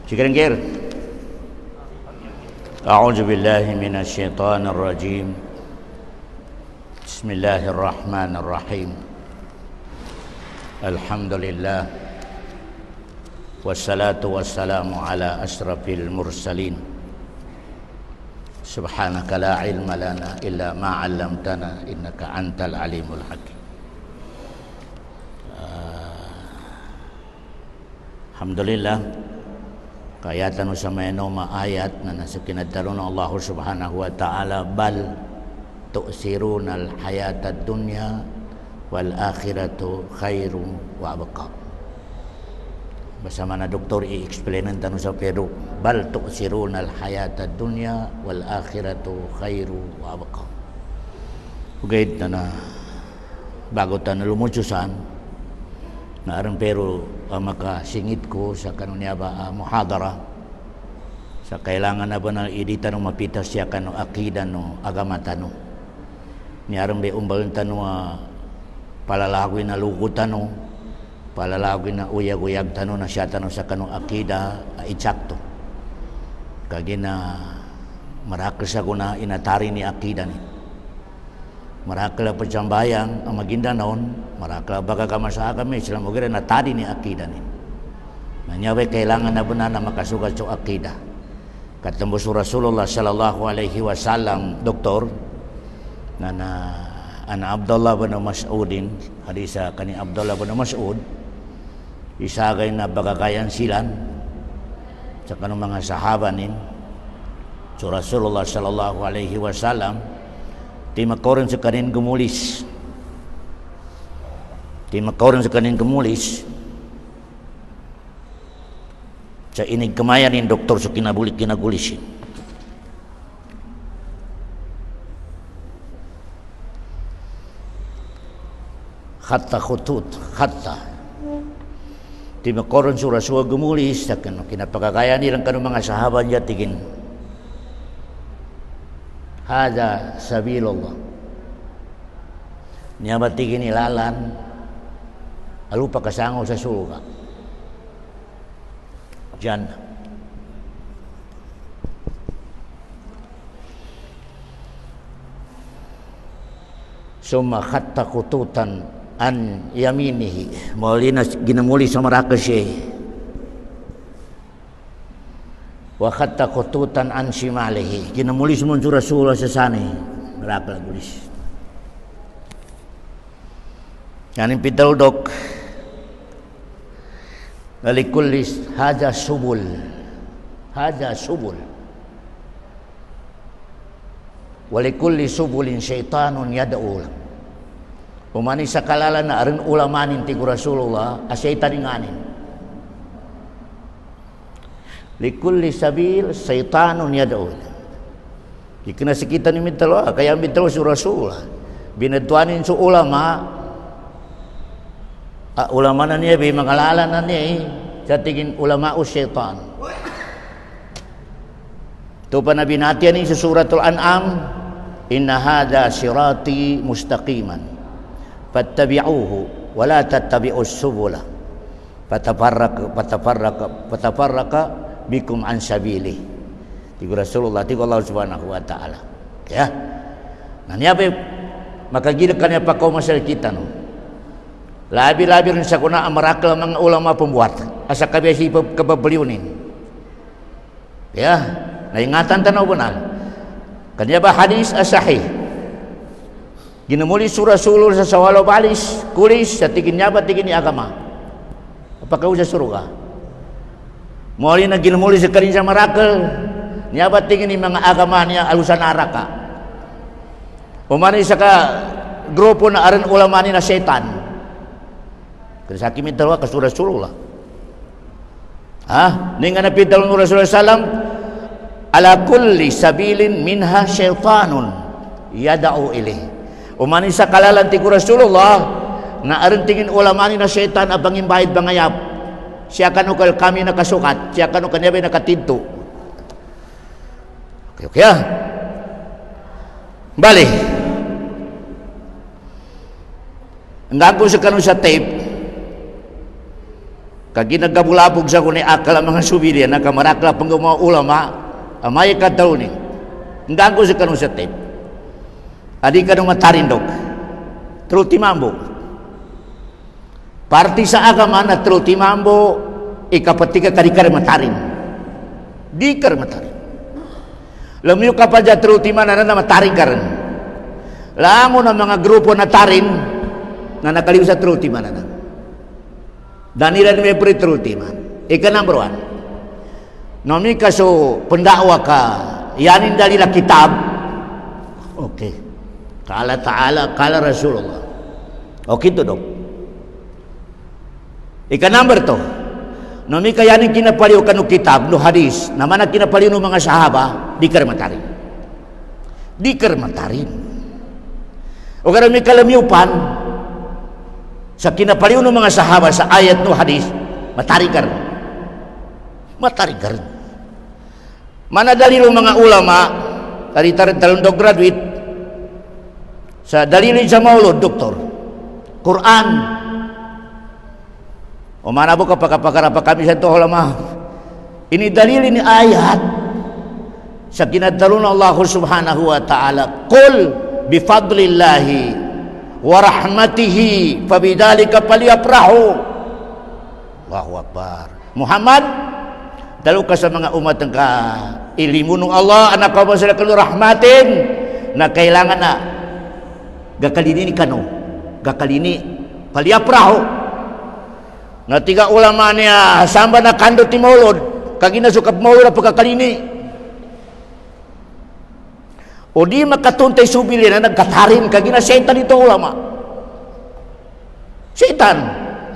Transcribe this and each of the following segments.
Sikir-kir. A'udzu billahi minasy syaithanir rajim. Bismillahirrahmanirrahim. Alhamdulillah. Wassalatu wassalamu ala asyrafil mursalin. Subhanaka la ilma lana illa ma 'allamtana innaka antal alimul hakim. Alhamdulillah. Kayatan usama enoma ayat na nasa kinadtaron ng Allah subhanahu wa ta'ala, bal tu'sirunal hayatad dunya wal akhiratu khairum wa abqa. Bersama na doktor i-explainan tanu sa Pedro, bal tu'sirunal hayatad dunya wal akhiratu khairu wa abqa. Ugait na bago tayo lumutusan na arang pero makasingit ko sa kanunya ba muhadara sa kailangan na ba na editan ng mapitas siya kanu akida no agama tano ni arang be umbal tano palalagwi na lugutan no palalagwi na uyag-uyag tano na siya tano sa kanu akida itsakto kagi na marakal sa kuna inatari ni akida ni marakal pecambayang ang maginda noon marakal baga kamasa kami Islam ugera na tadi ni akida ni nanyawe kailangan na benar na makasugat sa akida katembus Rasulullah sallallahu alaihi wasallam doktor na ana Abdullah bin Mas'udin hadisa kani Abdullah bin Mas'ud isagay na bagakayan silan sa kanong mga sahaba nin so Rasulullah sallallahu alaihi wasallam ti makoron sa kanin gumulis sa inig kamayan ni doktor sa kinabulik kinagulis hatta ti makoron sa Rasul gumulis sa kinapagkakayan nilang kanong mga sahaban niya tigin hada sabilullah niya batigin ilalan alupa kasangaw sa surga jannah summa khatta kututan an yaminihi maulina ginamuli sa maraka siya wa khatta kututan an shimalihi ginamuli sa munso Rasulullah sa sanay maraka lagulis yanin pitaldok lalikullis haja subul walikulli subulin syaitanun yada'ul umani sa kalalan na arin ulamanin tigo Rasulullah asyaitan inganin likulli sabil syaitanun yada'ul ikinasikitan ni mitalo kaya mitalo si Rasulullah binadwanin su ulama ulama na niya mangalalan na niya sa tingin ulama o syaitan ito pa na binatiyan sa suratul An'am inna hadha sirati mustaqiman fattabi'uhu wala tattabi'us subula fatafarraka bikum an sabili tigo Rasulullah tigo Allah subhanahu wa ta'ala ya nah niya makagilak ka niya pa kaum masal kita no labi-labi rin sa kuna amarakal mga ulama pembuat asa kabesi kababaliunin ya naingatan tanaw bunal kanya ba hadis asahih ginamuli surah sulul sa sawalo balis kulis sa tigin niya ba tigin ni agama apakah sa surga muli na ginamuli sa karin sa marakal niya ba tigin ni mga agama niya alusan araka umani sa ka grupo na aran ulama ni na setan kasi hakim itawa ka Rasulullah ninga napital ng Rasulullah sallam ala kulli sabilin minha syaitanun yada'u ilih umani sa kalalan ti Rasulullah na arintingin ulamani na syaitan abangin bahid bangayap siya kanukal kami nakasukat siya kanukal niya nakatinto okay bali ngago sa kanun sa tape Kagi nagabulabog sa kuni akal ang mga subilyan na kamarakla pang mga ulama amay kataw ni ngago sa kanong sa tape adi kanong matarindog truti mambo parti sa agama na truti mambo ikapatika kadikar matarin dikar matarin lamyo kapadya truti mana na matarin karan lango ng mga grupo na tarin na nakaliw sa truti mana na Danilan may pretruti man. Number 1. Nomi kaso pendakwa ka, yanin dalila kitab. Okay. Kala Ta'ala, kala Rasulullah. Okay to dong. Number 2. Nomi ka yanin kinapaliw ka no kitab, no hadis, naman na kinapaliw no mga sahaba, di ka matarin. Di ka matarin. O karami kalamiupan, sa kinapaliw ng mga sahaba sa ayat no hadis matarigar manadali ng mga ulama dari talong graduate sa dalili sa maulod doktor Quran o manabo kapag kami sa ito ulama ini dalili ni ayat sa kinadalo ng Allah subhanahu wa ta'ala qul bifadlillahi wa rahmatihi fabidzalika falyafrahu. Allahu akbar. Muhammad dalu ka sa mga umat ng ilimun ng Allah anak ka ba sila kanu rahmatin na kailangan na gakalini ni kanu gakalini falyafrahu na tiga ulama niya samba na kandot ti maulod kagina sukap maulod pagkakalini o di makatuntay subili na nagkatarin kagina setan ito ulama setan.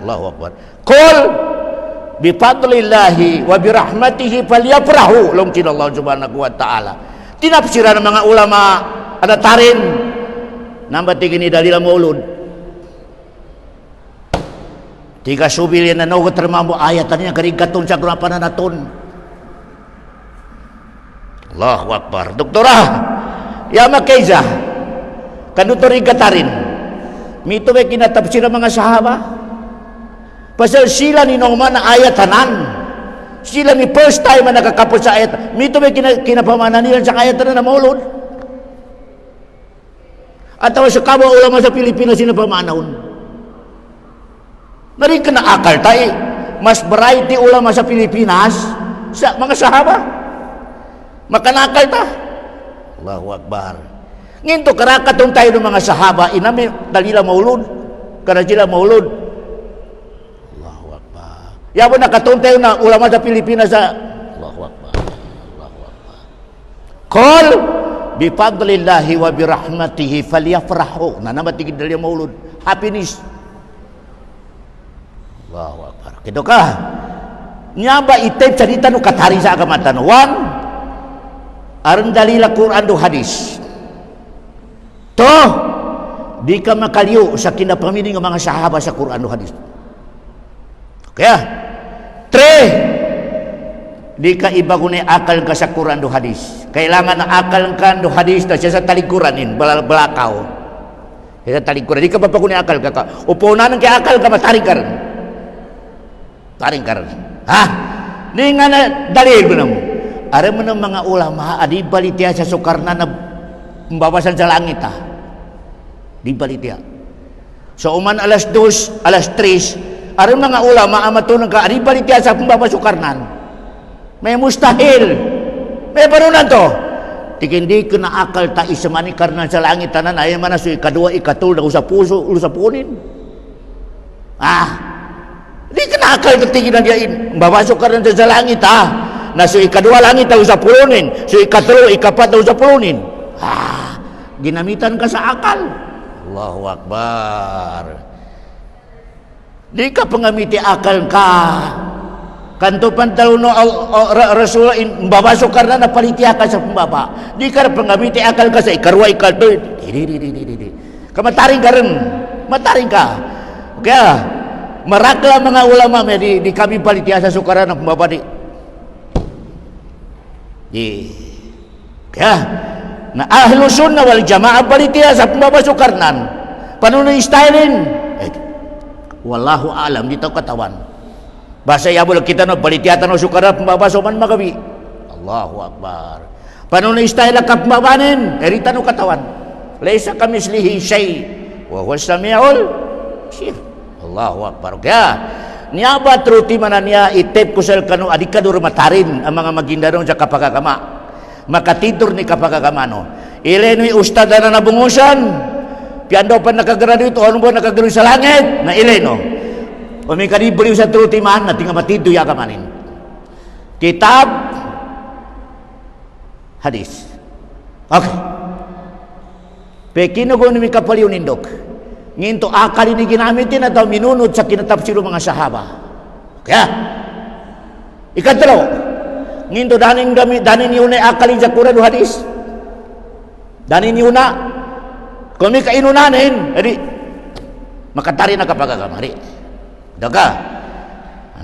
Allahu akbar. Qul bifadlillahi wa birahmatihi falyafrahu long Allah subhanahu wa ta'ala tinapsiran ng mga ulama ada tarin namba tigini dalila maulud tiga subili na nawa termambo ayatan niya karigatun sa grupa na naton. Allahu akbar. Doktora ya makaiza kanutori katarin mito may kinatapsir ang mga sahaba pasal sila ni nongman na ayatanan sila ni first time na nakakapos sa ayat mito may kinapamanan nila sa ayatanan na maulod at sa kawa ulama sa Pilipinas sinapamanahon narin ka na akal tayo mas variety ulama sa Pilipinas sa mga sahaba makanakal ta. Allahu akbar. Nginto karakatong tayo ng mga sahaba inami dalila maulud kana sila maulud. Allahu akbar. Yabo nakatong tayo na ulama sa Pilipinas sa Allahu akbar. Allahu akbar. Qul bi fadlillahi wa bi rahmatihi falyafrahu na namatigid dalila maulud happiness. Allahu akbar. Kito ka nyaba itay cerita no katari sa agama tanuan aron dalila Quran do hadis to di ka makaliw sa kinapamili ng mga sahaba sa Quran do hadis kaya di ka ibagunay akal ka sa Quran do hadis kailangan na akal ka do hadis na siya sa talikuranin balakaw sa talikuran di ka mapagunay akal ka upunan ng kaya akal ka mataring karan ha di nga na dalil mo na mo are mo ng mga ulama adi balitia sa sukarna na membawasan sa langit di balitia so uman alas 2 alas 3 are mga ulama amatunang ka adi balitia sa pembawa sukarnan may mustahil may panunan to tikindi ko na akal ta isamani karna sa langit tanan ay mana so ikadua ikatul na sa puso ulo sa punin di ka na akal tingin na diyain membawa sukarnan sa langit na so ikadua langit daw sa pulunin so ikatlo ikapat daw sa pulunin ginamitan ka sa akal. Allahu akbar. Di ka pangamiti akal ka kanto pantalo no Rasul mbabasok ka na napalitiya ka sa pambaba di ka pangamiti akal ka sa ikarwa ikalto kamataring ka rin mataring ka kaya marakla mga ulama di kami palitiya sa sukaran ng pambaba kaya na ahlu sunnah wal jamaah balitiya sa pambabasukarnan panunoy stylin wallahu alam dito katawan Bahasa yabul kita no palitiatan no sukara pembabaso man magabi. Allahu Akbar. Panon istayla ka pembabanin, erita no katawan. Laisa kamislihi syai wa huwa samiul basir. Allahu Akbar. Kaya niya ba truti man niya itip kusel kanu adikadur matarin ang mga magindarong sa kapagagama. Makatidur ni kapagagamano. Ilenoy ustad na nabungusan. Piando pa nakagraduate o ano ba nakagraduate sa langit na ileno. O may kanibuli sa truti man na tinga matido yakamanin. Kitab hadis. Okay. Pekino ko ni kapaliw nindok. Nginto akal ini ginamitin atau minunod sa kinatapsiro mga sahaba. Kaya ikatlo, nginto danin yun ay akalin sa Quran o hadis. Danin yun na kung may kainunanin, edi makatari na kapagagamari. Daga.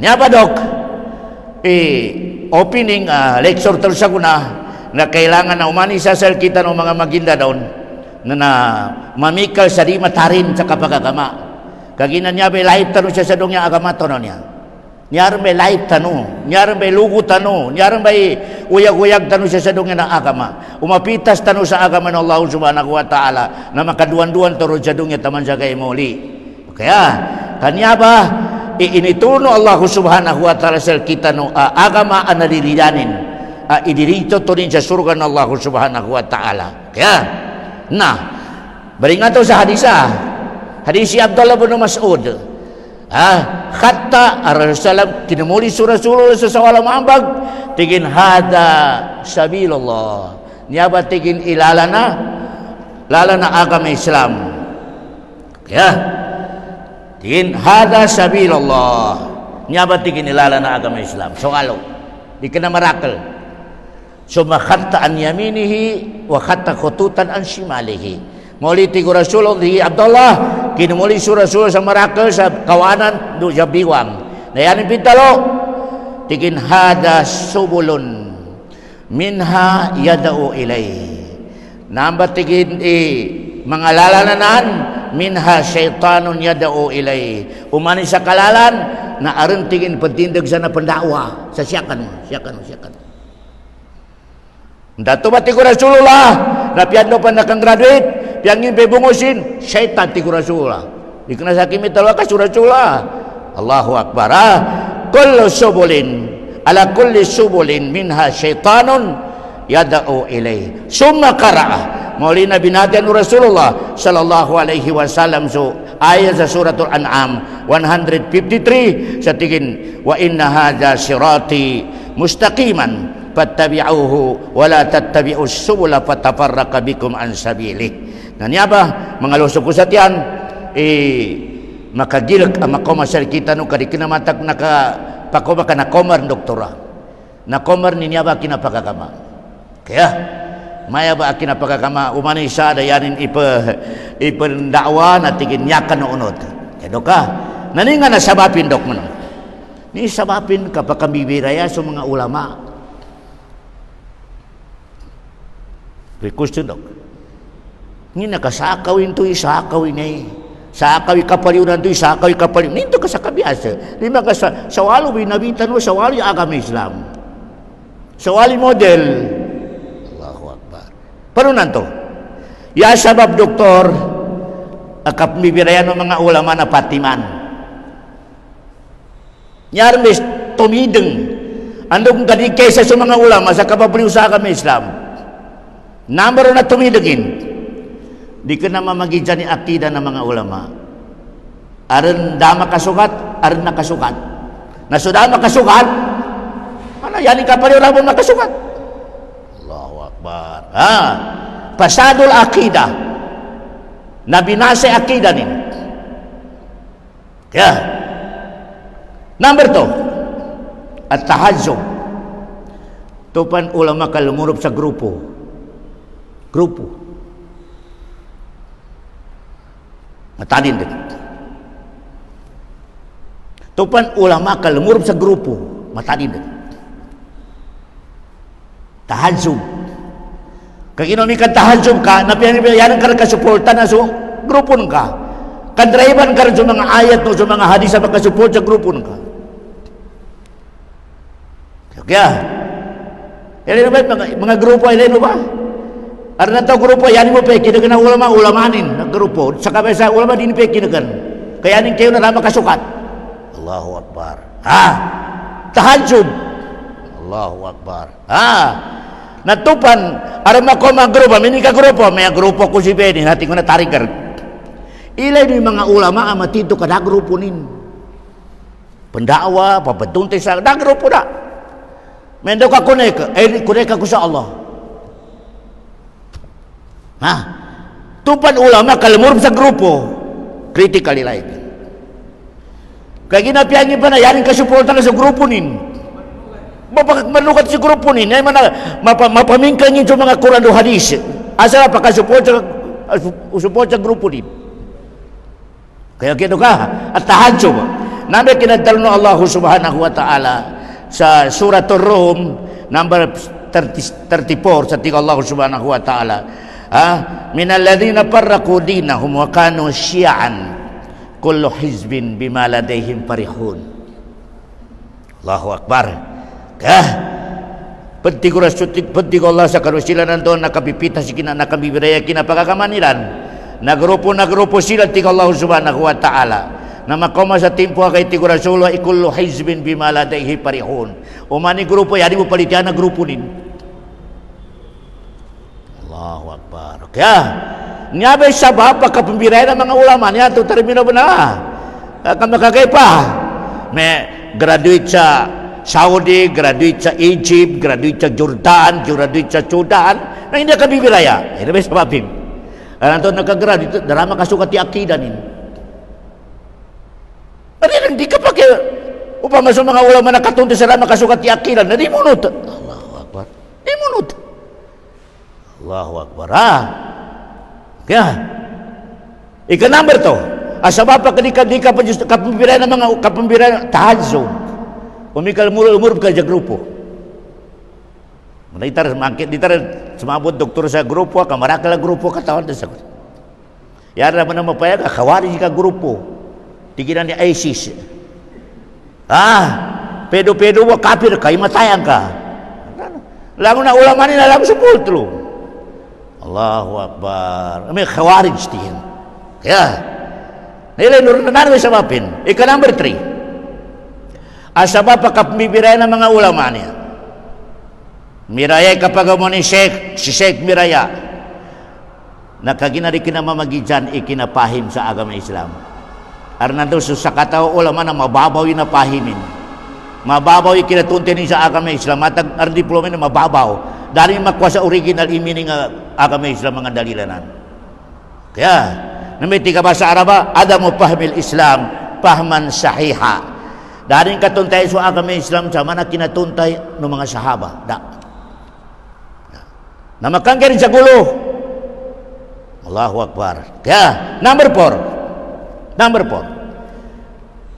Niya pa dok, opening lecture terus ako na kailangan na umanisasal kita ng mga maginda doon na mamikal sa di matarin sa kapagagama. Kaginan niya may live tanong siya sa doon niya agama tono niya. Niyar may live tanong, niyar may lugo tanong, niyar may uyag-uyag tanong siya sa doon niya ng agama. Umapitas tanong sa agama ng Allah subhanahu wa ta'ala na makaduan-duan turo sa doon niya taman sa kay muli. Kaya, kanya ba inituno Allah subhanahu wa ta'ala sa kita no agama ang nalilidanin. Idirito to rin sa surga ng Allah subhanahu wa ta'ala. Kaya, bari nga to sa hadisa. Hadisi Abdullah bin Mas'ud. Khatta ar-salam kinamuli surah-surah sa sawala maambag tigin hada sabilullah. Niya ba tigin ilalana agama Islam. Kaya, tigin hada sabilullah. Niya ba tigin ilalana agama Islam. Soalo. Di ka na marakal. Suma khatta an yaminihi wa khatta khututan an shimalihi. Muli tigo Rasulullah di Abdullah kinumuli surah-surah sa marakal sa kawanan do sa biwang. Nayan pintalo tigin hada subulun minha yada'u ilay. Namba tigin mga lalananan minha syaitanun yada'u ilay. Umani sa kalalan na aron tigin pagtindag sa napandakwa sa siyakan. Dato ba tigo Rasulullah na piano pa nakang-graduate piangin bebungusin syaitan tigo Rasulullah di kena sakimi talaga ka Rasulullah. Allahu Akbar. Kullu subulin ala kulli subulin minha syaitanun yada'u ilay. Summa qara'a maulina binatian Rasulullah sallallahu alaihi wasallam so ayat sa suratul An'am 153 sa tigin wa inna hadza sirati mustaqiman fattabi'uhu wa la tattabi'us subula fatafarraqa bikum an sabilihi. Nanya ba mga lusok ko sa tiyan makagilag ang makomasal kita nung kadikinamatak pakoma ka nakomar doktora nakomar niya ba kinapagagama kaya maya ba kinapagagama umani sa dayanin ipendakwa na tigin nyakan no unod kaya ka naninga na sabapin dok mo ni sabapin kapag kambibiraya sa mga ulama question dok ni nakasakawin to isakawin ay sakawi kapaliunan to isakawi kapaliunan nito ka sa kabiasa lima ka sa walo binabitan mo sa walo agama Islam sa wali model. Allahu Akbar. Pero nanto ya sabab doktor akap mibirayan ng mga ulama na patiman nyarmes tumideng andong kadikay sa mga ulama sa kapabaliw sa agama Islam number na tumidegin di ka na mamagidyan ni akida ng mga ulama aron da makasukat aron nakasukat na sudah makasukat ano yan ka pa rin labon makasukat. Allahu Akbar. Pasadul akida na binasa akida nin kaya number 2 at tahazub tupan ulama kalumurup sa grupo matanin din. Tupan ulama kalumurup sa grupo matanin din. Tahajjud. Kag inomi kan tahajjud ka napiyan ka kasuporta na so grupo ka. Kan driver ka sa mga ayat no sa mga hadis sa makasupport sa grupo ka. Kaya, ilain ba mga grupo, ilain ba? Arna to grupo, yan mo pa, kinagan ng ulamanin, na grupo. Sa kabesa, ulama din pa kinagan. Kaya ning kayo na lang makasukat. Allahu Akbar. Tahajud. Allahu Akbar. Natupan, arama ko mga grupo, may grupo ko si Beni, natin ko na tarikar. Ilay ni mga ulama ang matito kada grupo nin. Pendakwa, papatunti sa kada grupo na. Mendo ka kunek ako sa Allah. Tupan ulama kalamur sa grupo, critical ilay. Kaya ginapiangin pa na, yaring kasuporta na sa grupo nin. Manukat sa grupo nin, ay mapamingkan yun sa mga Quran o hadis. Asa pa kasuporta sa grupo nin. Kaya kito ka, at tahajud. Nabi kinadal no Allah subhanahu wa ta'ala sa surat Rum, number 34, sa tingin Allah subhanahu wa ta'ala. Min alladhina farraqu dinahum wa kanu syi'an kullu hizbin bima ladayhim farihun. Allahu Akbar. Penting Allah sa kanusilan nandoon nakapipita si nakabibiraya kinapakakamanilan. Nagrupo sila tingin Allah subhanahu wa ta'ala. Na makoma sa timpo kay tigo Rasulullah ikullu hizbin bima ladayhim farihun. Umani grupo yadi mo palitian na grupo nin. Allahu Akbar. Kaya, nyabe sabab pagkapambirayan ng mga ulama niya, ito termino ba na? Kamakagay pa. May graduate sa Saudi, graduate sa Egypt, graduate sa Jordan, graduate sa Sudan, na hindi kabibiraya. Ito ba sababim? Ito nagka-graduate, darama kasukat ti akida nin. Ano hindi ka pag upama sa mga ulama na katunti sa darama kasukat ti akida, na di munod. Allahu Akbar. Di munod. Allahu Akbar. Kaya, number to. Asaba pa kadika pa kapambirayan ng mga kapambirayan tahajud. Umikal umur ka sa grupo. Ditar sumabot doktor sa grupo, kamarakala grupo katawan sa. Yara man mapayag kawari ka grupo. Tigilan ni ISIS. Pedo-pedo wa kafir kay matayan ka. Lagu na ulama ni lagu sepultro. Allahu Akbar. May khawarij tiyan. Kaya, nilay nurunanarwe sa mapin. Number 3. Asaba pa kapibirayan ng mga ulama niya. Miraya kapag mo ni si Sheikh Miraya, nakaginari kinamamagidyan ikinapahim sa agama Islam. Arnando sa kataw ulama na mababaw yung napahimin. Mababaw yung kinatuntin sa agama Islam. Matag diploma na mababaw. Dari makuha sa original meaning agama Islam mga dalilanan. Kaya, namiti ka ba sa Araba? Adamu pahmil Islam, pahman sahiha. Dari katuntay sa agama Islam sa mana kinatuntay ng mga sahaba. Namakangga rin sa gulo. Allahu Akbar. Kaya, number 4.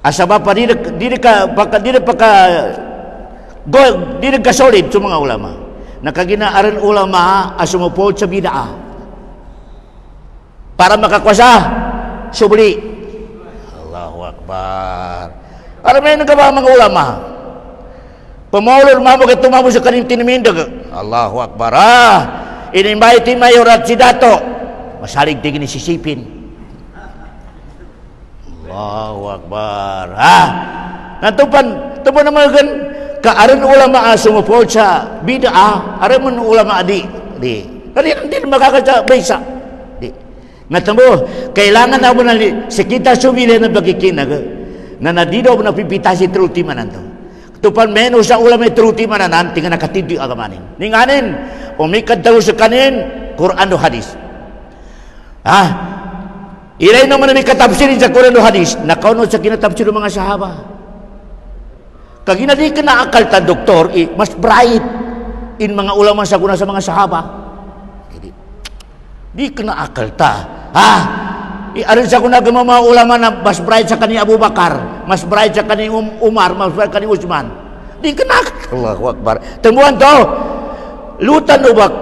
Asaba pa di ka solid sa mga ulama. Nakaginaaran ulama asumupod sa bid'ah para makakwasa subli. Allahu Akbar. Para may nagaba mga ulama pamulor mamo kay tumamo sa kaning tinimindag. Allahu Akbar. Inimbay ti mayorat si dato masalig ti ginisisipin. Allahu Akbar. Natupan naman gan kaaran ulama sumupod sa bid'ah, aran ulama di. Hindi makakabisa. Di. Natamo, kailangan na mo na sa kita sumili na bagikinag na nadidaw na pipitasi truti mananto. Tupan meno sa ulama truti mananan tinga nakatindi agamanin. Ninganin, umikad daw sa kanin Quran o hadis. Ilay naman na may katapsirin sa Quran o hadis, nakaunod sa kinatapsir ng mga sahaba. Kag hindi ka naakal ta doktor, mas bright in mga ulama sa kuna sa mga sahaba. Di ka naakal ta. Arin sa kuna mga ulama na mas bright sa kani Abu Bakar, mas bright sa kani Umar, mas bright kani Utsman. Di ka naakal. Allahu Akbar. Temuan to. Lutan ubak.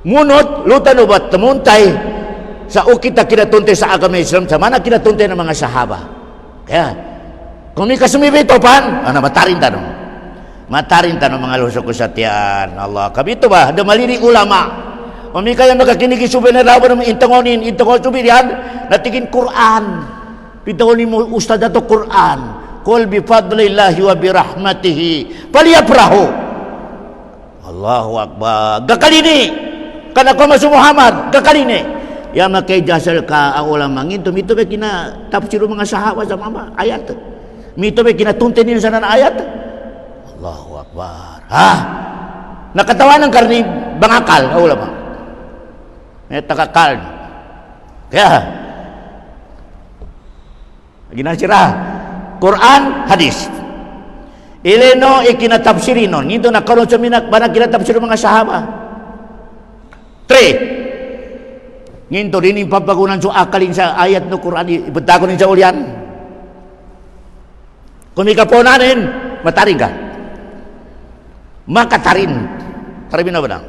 Munot, lutan ubat temuntay sa ukita kinatuntay sa agama Islam sa mana kinatuntay ng mga sahaba. Kaya kung may kasumibay topan, matarin tanong. Matarin tanong mga lusok ko sa tiyan. Allah. Kami ito ba? Ada maliri ulama. Mamika yang nakakinigi subin na rawa ng intangonin subin yan. Natigin Quran. Pintangonin mo ustad ato Quran. Qul bi fadlillahi wa bi rahmatihi. Paliyafrahu. Allahu Akbar. Gakalini. Kana ko masuk Muhammad. Gakalini. Ya makai jasal ka ang ulama. Nginto mito ba kina tafsir mga sahabat sa mama ayat. Mito ba kina tuntenin sa nan ayat. Allahu Akbar. Nakatawanan karni bangakal, ulama. Takakal. Kaya ginasira Quran, hadis. Ileno ikinatafsirinon. Nito nakaroon sa minak bana kinatafsir mga sahaba. 3. Nginto din papagunan so akalin sa ayat no Quran ibentago nin sa ulian. Kumikaponanin mataring ka. Makatarin taribin na ba na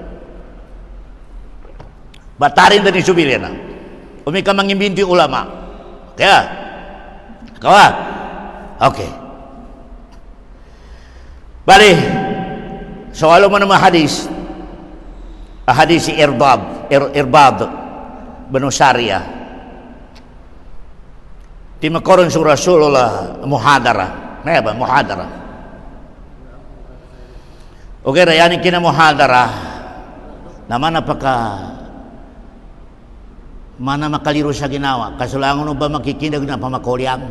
batarin din subilyan na umika mangimbinti ulama kaya kawa okay bali soalo mo naman hadis hadis si Irbad bin Sariyah timakoron sa Rasulullah muhadara na ba muhadara. Okay, rayani kina muhadara na mana makaliru sa ginawa kasulangon ba makikinag na pamakolyang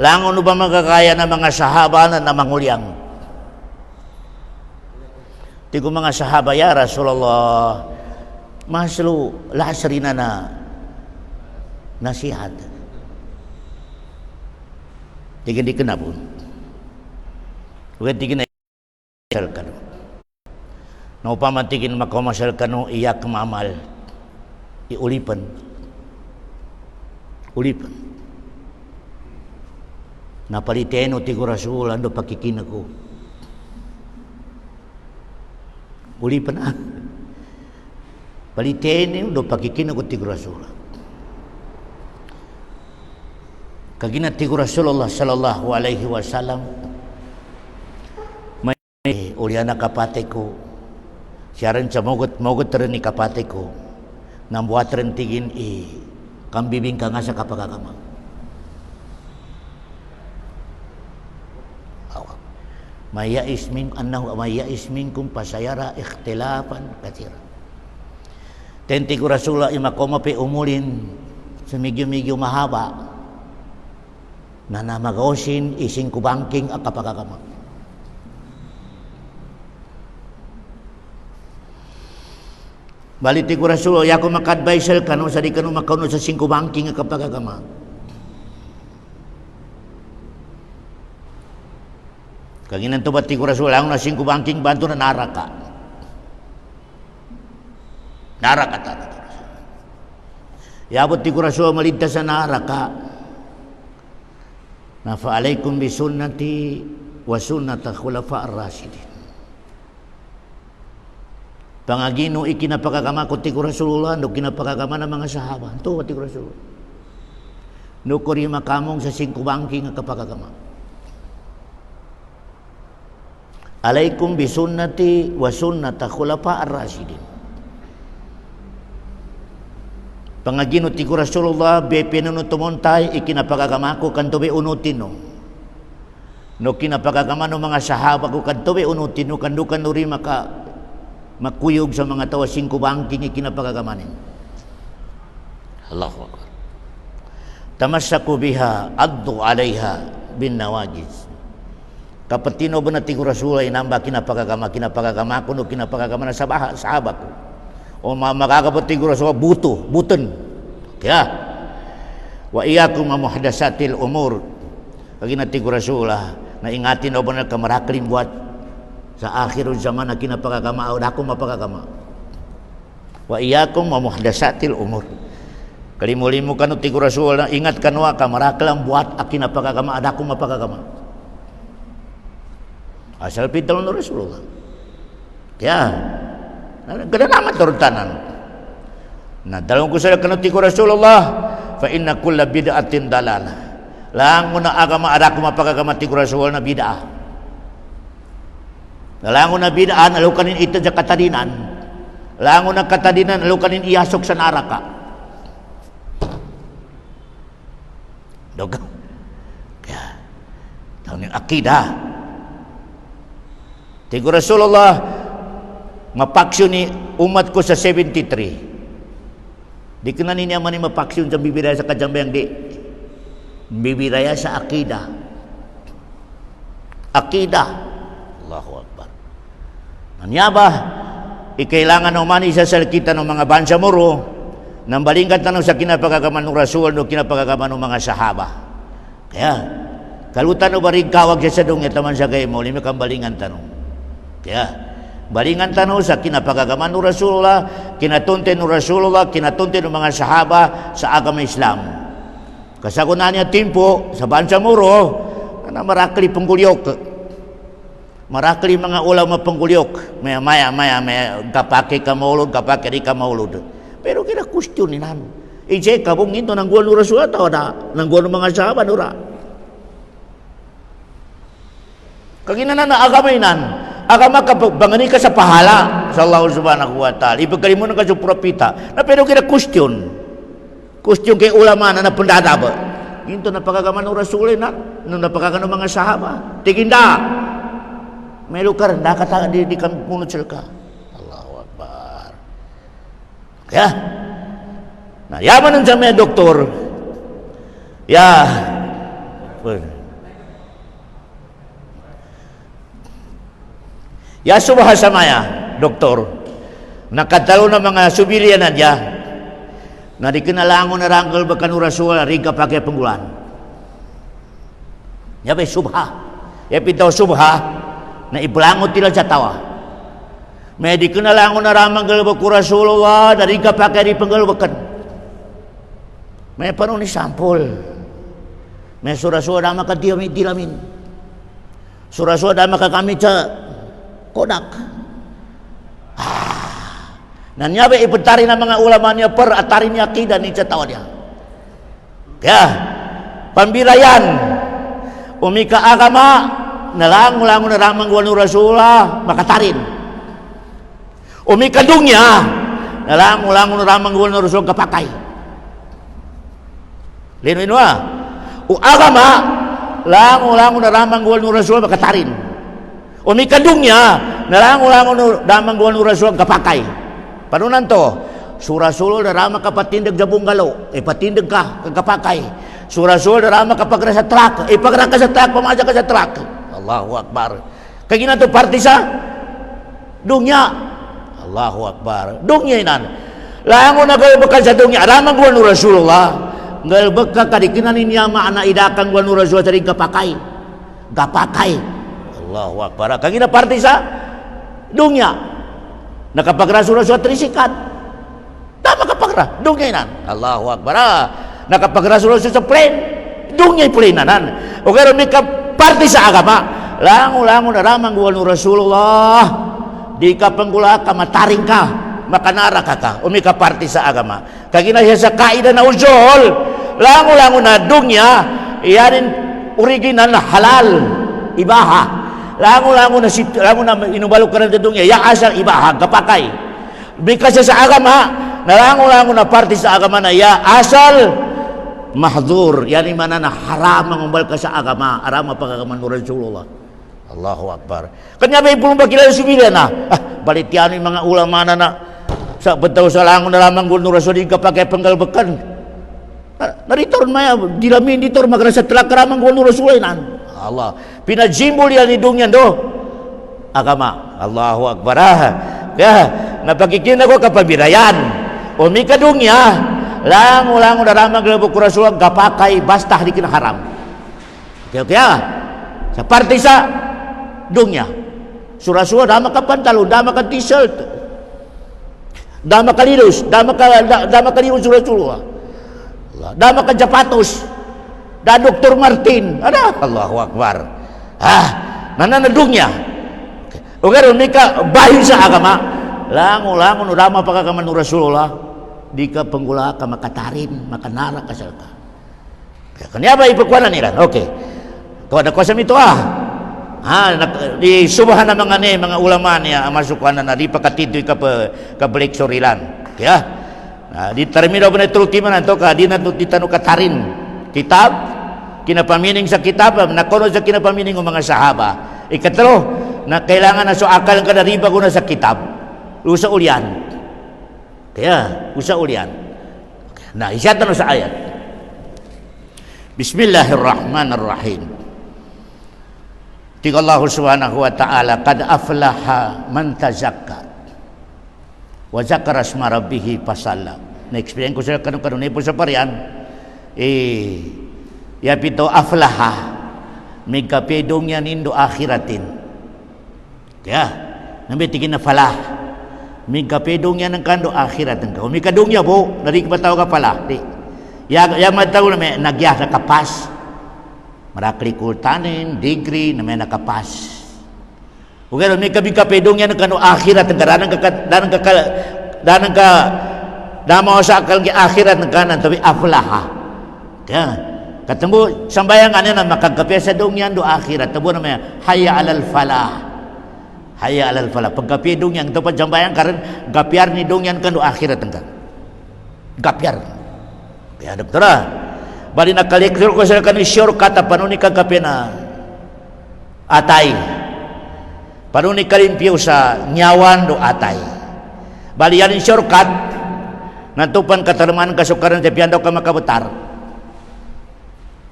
langon ba magkakaya ng mga sahaba na mangulyang tigo mga sahaba ya Rasulullah maslu lasrina na nasihat tigil di kenapun tigin na imasal ka no. Na upamatigin makomasal ka no, iyak mamal. Iulipan. Ulipan. Napaliteno tigo Rasul, ando pakikin ako. Ulipan na. Paliteno, ando pakikin ako tigo Rasul. Kagina tigo Rasulullah sallallahu alaihi wasallam. Uliana kapate ko siaran sa mogot rin ni kapate ko nang buat rin tigin kambibing ka nga sa kapagagama mayais minkum pasayara ikhtilafan katsira tenti ko Rasulullah imakoma pe umulin sa medyo mahaba na namagaosin ising kubangking ang kapagagama. Baliti ko Rasul, ya ko maka-advisal kanu sa di kanu makauno sa 5 banking nga kapagagama. Kaginan to bati ko Rasul, ang na 5 banking bantu na naraka. Naraka ta. Ya bati ko Rasul maligtas sa naraka. Na fa alaikum bi sunnati wa sunnati khulafa ar-rasyidin. Pangagino ikinapakagama ko ti Rasulullah no kinapakagama ng mga sahaba. Ito ti Rasulullah. No kuri makamong sa 5 bangking nga kapakagama. Alaikum bi sunnati wa sunnati khulafa ar-rasyidin. Pangagino ti Rasulullah be pinunu tumontay ikinapakagama ko kanto be unutin no. No kinapakagama no mga sahaba ko kanto be unutin no kandukan no ri makuyog sa mga tawa 5 bangking ikinapagagamanin. Allahu Akbar. Tamassaku biha addu alaiha bin nawajiz. Kapatino ba na tigo Rasul ay namba kinapagagama ko no kinapagagama na sahabat ko. O makakapatigo Rasul buton. Kaya wa iyyakum muhdatsatil umur. Kagi na tigo Rasul na ingatin o ba na kamaraklim buat sa akhirul zaman na kinapagagama o dako mapagagama. Wa iyyakum wa muhdatsatil umur. Kalimulimu kanu tigo Rasul na ingat kanwa ka maraklam buat akinapagagama dako mapagagama. Asal pital no Rasulullah. Kaya kada naman turutanan. Na dalawang ko sa kanu tigo Rasulullah fa inna kulla bid'atin dalalah. Langon na agama ada kumapagagama ti Rasul na bid'ah. Langon na bid'ah alukanin ito sa katadinan. Langon na katadinan alukanin iyasok sa naraka. Dog. Kaya taon yung akidah. Ti Rasulullah mapaksyon ni umat ko sa 73. Di ka na niya man mapaksyon sa bibiraya sa kajambayang di. Bibiraya sa akidah. Akidah. Allahu Akbar. Nanyaba, ikailangan naman isa sa kita ng mga bansa muro, nang balingkat tanong sa kinapagagaman ng Rasul no kinapagagaman ng mga sahaba. Kaya, kalutan no barig kawag siya sa dungit naman sa kayo mo, lima kang balingan tanong. Kaya, balingan tanong sa kinapagagaman ng Rasulullah, kinatuntin ng Rasulullah, kinatuntin ng mga sahaba sa agama Islam. Kasagunan niya timpo sa bansa muro na marakli penggulyok. Marakli mga ulam penggulyok. Maya kapake ka maulod, kapake di ka maulod. Pero kira kustyonin ije kabung ito nang guwan ng Rasul atau ada nang guwan ng mga sahabat ura. Kaginan na agaminan. Agama ka bangani ka sa pahala sa Allah Subhanahu wa taala. Ipagkalimutan ka sa propeta. Na pero kira kustyon. Kustyon kay ulama na napundadaba. Ginto na pagagaman ng Rasulin na. Nung napagagaman ng mga sahaba. Tiginda. May lukar. Nakata di kamunod sila ka. Allahu Akbar. Kaya. Yaman ng samay doktor. Ya. Ya subha samaya. Doktor. Nakatalo na mga subilian na diya. Na di kinalangon na ranggal bakan Rasul riga pakai penggulan. Ya be subha. Ya pitaw subha na ibelangot tila sa tawa. May di kinalangon na ranggal bakan Rasulullah dari riga pakai di penggal bakan. May panon ni sampul. May surah-surah dama ka dilamin. Surah-surah dama ka kami sa kodak. Nanyabe ipetari na mga ulama niya per atari niya akidah ni catawa dia. Kaya pambirayan umika agama nalang-lang na ramang wanu Rasulullah makatarin. Umika dunya nalang-lang na ramang wanu Rasul kapakai. Lino u agama lang-lang na ramang wanu Rasul makatarin. Umika dunya nalang-lang na ramang wanu Rasul kapakai. Panunan to, surah-surah darama kapatindag sa bunggalo, patindag ka, kagapakay. Surah-surah darama kapag sa truck, pagrak ka sa truck, pamaja ka sa truck. Allahu Akbar. Kaya to party sa dunya. Allahu Akbar. Dunya inan. Lango na galbaka sa dunya, aramang guwan Rasulullah. Galbaka kadikinan niya maana idakang guwan Rasulullah sa ring kapakay. Gapakay. Allahu Akbar. Kaya party sa dunya. Nakapagrasul-rasul trisikat. Tama kapagra. Dungyanan. Allahu Akbar. Nakapagrasul-rasul sa plane. Dungyay plenanan. O kaya may party sa agama. Lango-lango na ramang guwan ng Rasulullah. Di ka panggula ka, mataring ka. Makanara ka. O may party sa agama. Kagina siya sa kaida na usul. Lango-lango na dunya. Iyanin original na halal. Ibaha. Lango-lango na inubalo ka ng dunya, yang asal ibaha, kapakai. Because sa agama, nalango-lango na party sa agama na ya asal mahdzur, yani mana na haram mengumbal ka sa agama, haram pagagaman ng Rasulullah. Allahu Akbar. Kanya may pulong bakilala sumila na. Balitiano yung mga ulama na sa betaw sa lango na lamang ng Rasul ka pakai penggalbekan. Na-return maya, dilamin ditor magrasa telak karamang ng Rasulullah. Allah pinajimbul yan idungyan do agama. Allahu Akbar. Ya napagkikina ko kapabirayan umika dunya lango-lango daramang gelabok Rasulullah gapakai bastah di kena haram. Okay sa party sa dunya surah-surah dama ka pantalon, dama ka t-shirt, dama ka lilus, dama ka lilus Rasulullah, dama ka japatos da Dr. Martin ada. Allahu Akbar. Nananadungnya okay mika bahin sa agama lango-lango no dama pagagaman ng Rasulullah di ka penggula ka makatarin makanara ka salka Kenapa ipagkuanan nila? Okay. Kau ada kuasa itu di subhana mga ulama niya masukuan na di pakatidoy ka balik sorilan. Ya. Di termino ba na tulkiman to ka di na ditano katarin kitab kinapamining sa kitab na kono sa kinapamining ng mga sahaba. Ikatlo na kailangan na akal ka dariba ko na sa kitab. Usa ulian. Kaya usa ulian. Nah, isyatan sa ayat. Bismillahirrahmanirrahim. Tiga Allah subhanahu wa ta'ala qad aflaha man tazakka wa zakara asma rabbih fasalla. Na-explain ko sa kanun po sa parian ya pito aflaha may kapedong yan indo akhiratin kaya nabitigin na falah may kapedong yan ng kando akhiratin ka may kadong ya po nari kapataw ka pala di ya mataw na may nagya na kapas marakli kultanin degree na may nakapas okay may kapedong yan ng kando akhiratin ka danang ka damaw sa akal ng akhirat ng kanan tabi aflaha kaya katemu sambayang ano na makagkapya sa dongyan do akhirat tabo na may hayya alal falah pagkapya dongyan ito pa sambayang karon gapyar ni dongyan kan do akhirat kan gapyar kaya doktora bali nakalektor ko sa kan shortcut paano ni kagkapya na atay paano ni kalimpyo sa nyawan do atay bali yan shortcut nantupan katarman kasukaran sa piando ka makabutar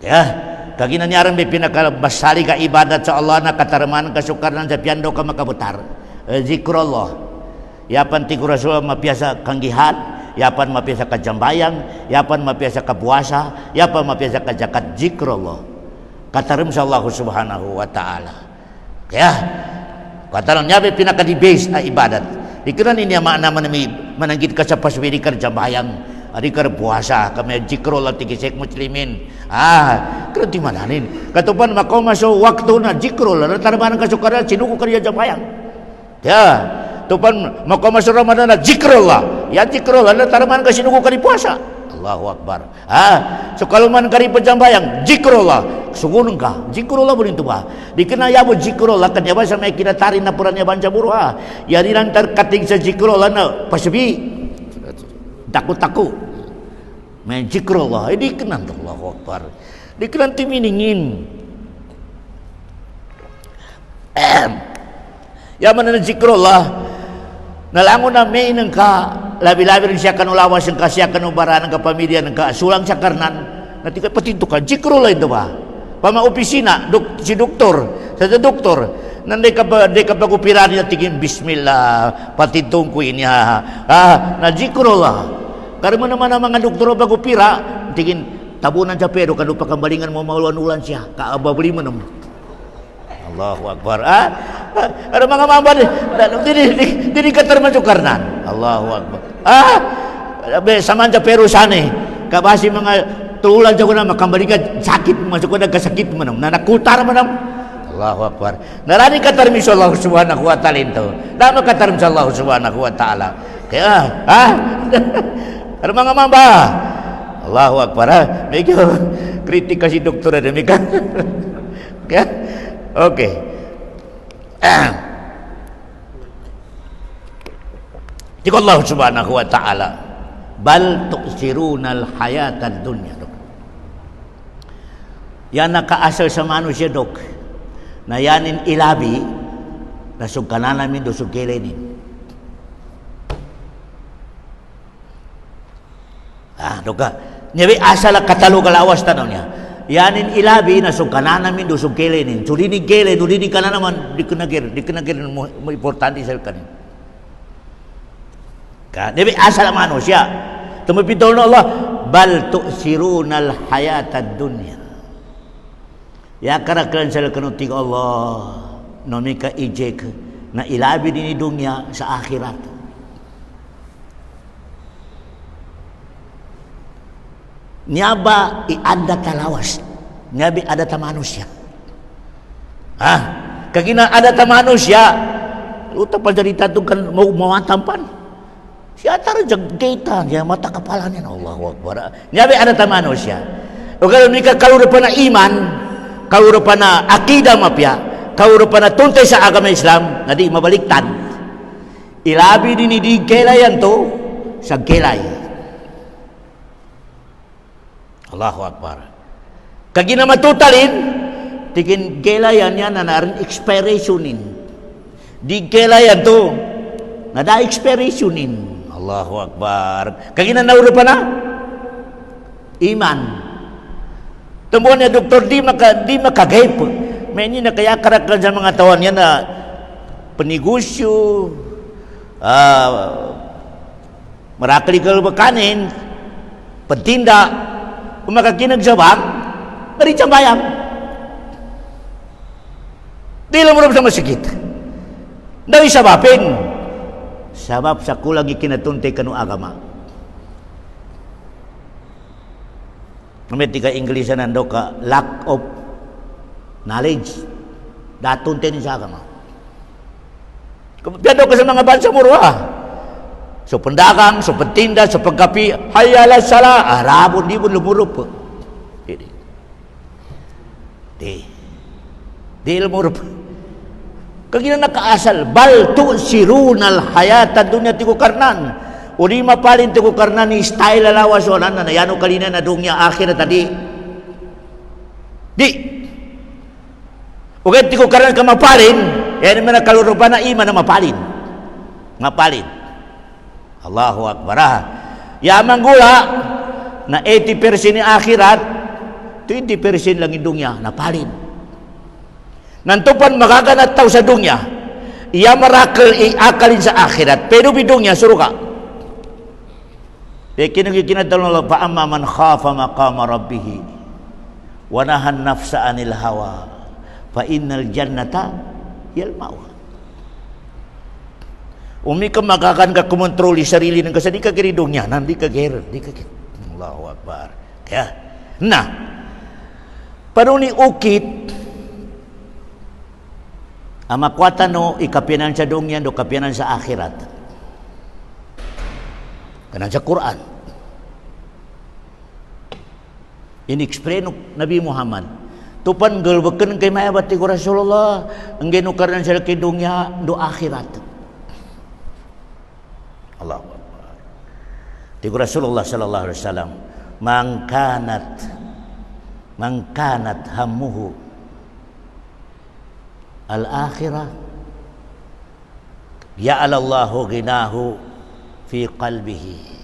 ya kagi nanyaran may pinakabasali ka ibadat sa Allah na katarman kasukaran sa piando ka makabutar zikrullah yapan ti rasul mapiasa kang gihad yapan mapiasa ka jambayang yapan mapiasa ka puasa yapan mapiasa ka zakat zikrullah katarim sa Allah subhanahu wa ta'ala kaya kataran niya may pinakadibase na ibadat dikiran ini makna mananggit ka sa paswiri ka jambayang ari ka puasa kami zikrullah tigisek muslimin kaya di mananin katupan makaw maso waktu na zikrullah na tarbanan kasukaran sinuko kariya jambayang ya tupan makaw maso ramadan na zikrullah ya zikrullah na tarbanan ka sinuko kari puasa Allahu akbar so kalau man kari pajambayang zikrullah sugunong ka zikrullah mo ito ba di kinaya mo zikrullah kanya ba sa may kinatarin na puran niya bansa buro ya nilang tarkating sa zikrullah na pasabi takut-takut main zikrullah ini kenan Allahu akbar di kenan timiningin ya mana zikrullah nalangon na may nang ka labi-labi rin siya kanulawas ang kasya kanubara ng kapamilya ng kasulang sa karnan na patinto ka zikrullah ito ba pama-opisina si doktor sa doktor nanday ka pag-upira niya tingin bismillah patintong ko niya na zikrullah karena naman ang mga doktor pag-upira tingin tabunan siya pero kanu pa kambalingan mo mauluan-ulan siya kaababli mo naman Allahu akbar ada mga mambad dili ka termasuk karnan Allahu akbar saman siya pero sane kabasi mga tulan siya ko na makambalingan sakit masuk ko nagkasakit mo naman nanakutar mo naman Allahu akbar narani ka termiso Allah subhanahu wa ta'ala ito nama ka termiso Allah subhanahu wa ta'ala kaya ada mga mamba Allahu akbar medyo kritik kasi doktor ada mereka ya oke jika Allah subhanahu wa ta'ala bal tu'sirunal hayatad dunya yan nakaasal sa manusia dok na yanin ilabi na sugkanan namin do sugkilenin doka nyabi asal katalo kalawas tanaw niya yanin ilabi na sugkanan namin do sugkilenin sudini gele dudini kana naman dikenagir mo importante sa kanin ka nyabi asal manusia tumipitol na Allah bal tu'sirunal hayatad dunya ya karakteran sa kanuting Allah nomi ka ijek na ilabi din dunya sa akhirat nyaba iada talawas nyabi ada ta manusia kagina ada ta manusia luta pajarita tu kan mau mawatampan si atar jagdeta ya mata kepalanya Allahu akbar nyabi ada ta manusia O kalau nika kaurupan na iman, kaurupan na akida mapya, kaurupan na tuntay sa agama Islam, nga di mabaliktad. Ilabi din di kelayan to sa kelay. Allahu Akbar. Kagi na matutalin, tikin kelayan yan na narin expirationin. Di kelayan to, nga da expirationin. Allahu Akbar. Kagi na naurupan na? Iman. Tumuan niya, doktor, di makagayp. May hindi na kaya karakal sa mga tawan niya na panegosyo, maraklikal ba kanin, pantinda, kung makakinagsabang, nari siyang bayang. Di lang mo sa masikit. Dari sabapin. Sabab sa kulang ikinatuntay kanu agama. May tiga Inglesan nando ka lack of knowledge. Datuntay ni sa agama. Piado ka sa mga bansa murwa. So pendagang, so pentinda, so pagkapi, hayala sala, arabon di mo lumurup. Di lumurup. Kagina nakaasal, bal tu sirunal hayata dunya tiku karnan. Uli mapalin tiku karnan ni style lawas onan na yano kalina na dunya akhir tadi. Di. Ugat tiku karnan ka mapalin, yan man kalurupan na iman na mapalin. Mapalin. Allahu Akbar. Yamang gula na 80% ni akhirat, 20% lang yung dunya napalin. Nantupan makaganat tao sa dunya, iya marakal iakalin sa akhirat, pero bidungnya suruka. Kinagkinadal Allah, fa'amma man khafa maqama rabbih wa nahan nafsa anil hawa fa innal jannata yal ma'wa. Umi ka makakan ka kumontroli sarili ng kasadi ka kiridungnya, nanti ka ger, di ka. Allahu Akbar. Kaya, nah, panuni ukit amakwatan no ikapianan sa dunya do kapianan sa akhirat. Kanan sa Quran. Ini-explain Nabi Muhammad. Tupan galbakan kay mayabati ko Rasulullah. Ang ginukaran sa dunya do akhirat. Allahu Akbar. Tigo Rasulullah sallallahu alaihi wasallam, man kanat hammuhu al-akhirah ya'alallahu ghinahu fi qalbihi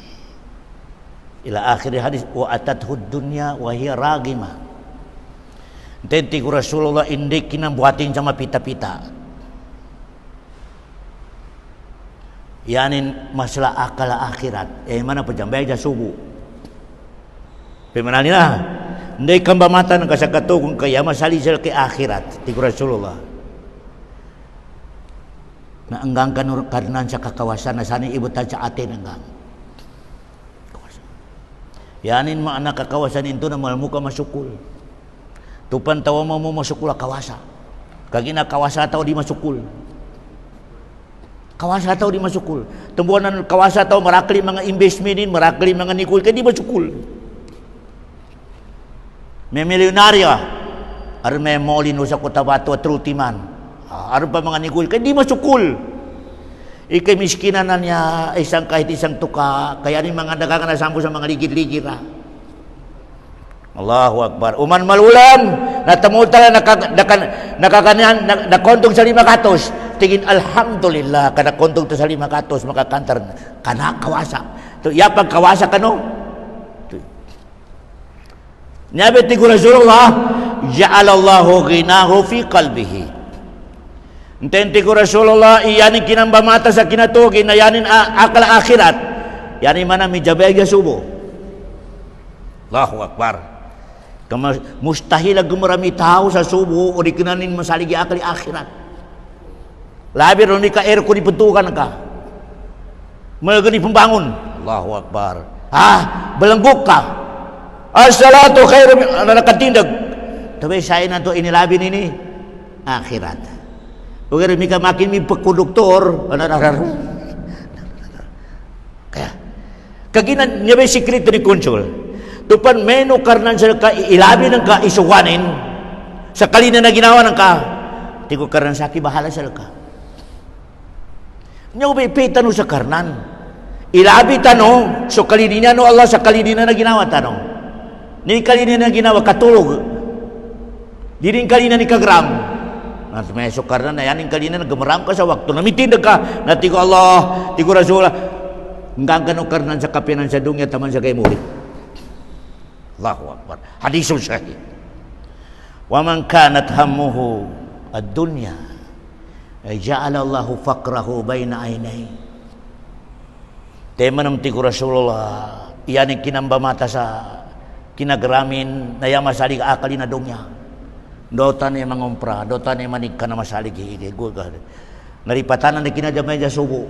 ila akhir hadis wa atathu dunya wa hiya ragima. Tenti ku Rasulullah indik kinang buhatin sama pita-pita. Yanin masalah akal akhirat. Mana pejambay ja subuh. Pemanali na. Ndai kamba mata ng kasakatugong kaya masalisal ke akhirat. Ti ku Rasulullah. Na enggang kanan sa kakawasan na sana ibu ta sa atin enggang. Yanin makna kakawasan itu na malmu ka masukul. Tupan tawa mo masukul kawasa. Kagina kawasa taw di masukul. Kawasa taw di masukul. Tembuanan kawasa taw marakli mga investmentin, marakli mga nikul kay di masukul. May milyonarya ar may molino sa Cotabato at Trutiman. Aron pa mga nikul kay di masukul. Ikay miskinan na niya kahit isang tuka, kaya ni mga dagangan na sampo sa mga ligid-ligid ra. Allahu Akbar. Uman malulam natamutal nakakontong sa 500. Tingin alhamdulillah kada kontong to sa 500 makakantar kana kawasa. To yapag kawasa kano? Nabi ti Rasulullah ja'alallahu ghinahu fi qalbihi. Intenti ko Rasulullah iyanin kinamba mata sa kinatugin na yanin akal akhirat. Yanin mana mijabay subo. Allahu Akbar. Mustahil gumarami tao sa subo o di kinanin masaligi akal akhirat. Labi ron ni ka aircon ipuntukan ka. Malagani pembangun. Allahu Akbar. Belengguk ka. As-salatu khairu min nakatindag. Tapi saya nanto inilabi ini akhirat. Ugar mi ka makin mi pagkonduktor kaya kaginan niya may sikreto ni konsul Tupan meno karnan sa ka ilabi ng ka isuwanin. Sakali na naginawa ng ka. Tigo karnan sa ki bahala sa ka. Nya ubipitan no sa karnan. Ilabi tano, so kalidina no Allah sa kalidina na ginawa tano. Ni kalidina na ginawa katulog. Di rin kalina ni kagram. Nanti may sukar na yan, yung kalina nagamaram ka sa waktu. Namitindag ka, na tigo Allah, tigo Rasulullah. Hanggang ganukar nan sa kapinan sa dunya, taman sa kay murid. Allahu Akbar. Hadisul sahih. Wa man kanat hammuhu ad-dunya, ay ja'ala Allahu faqrahu baina aynay. Tema nam tigo Rasulullah, iyan yung kinamba mata sa kinagaramin na yamasalig akali na dunya. Dota ni mangumpra, dota ni manik ka na masalig hihili. Naripatan na kinadamay sa subo.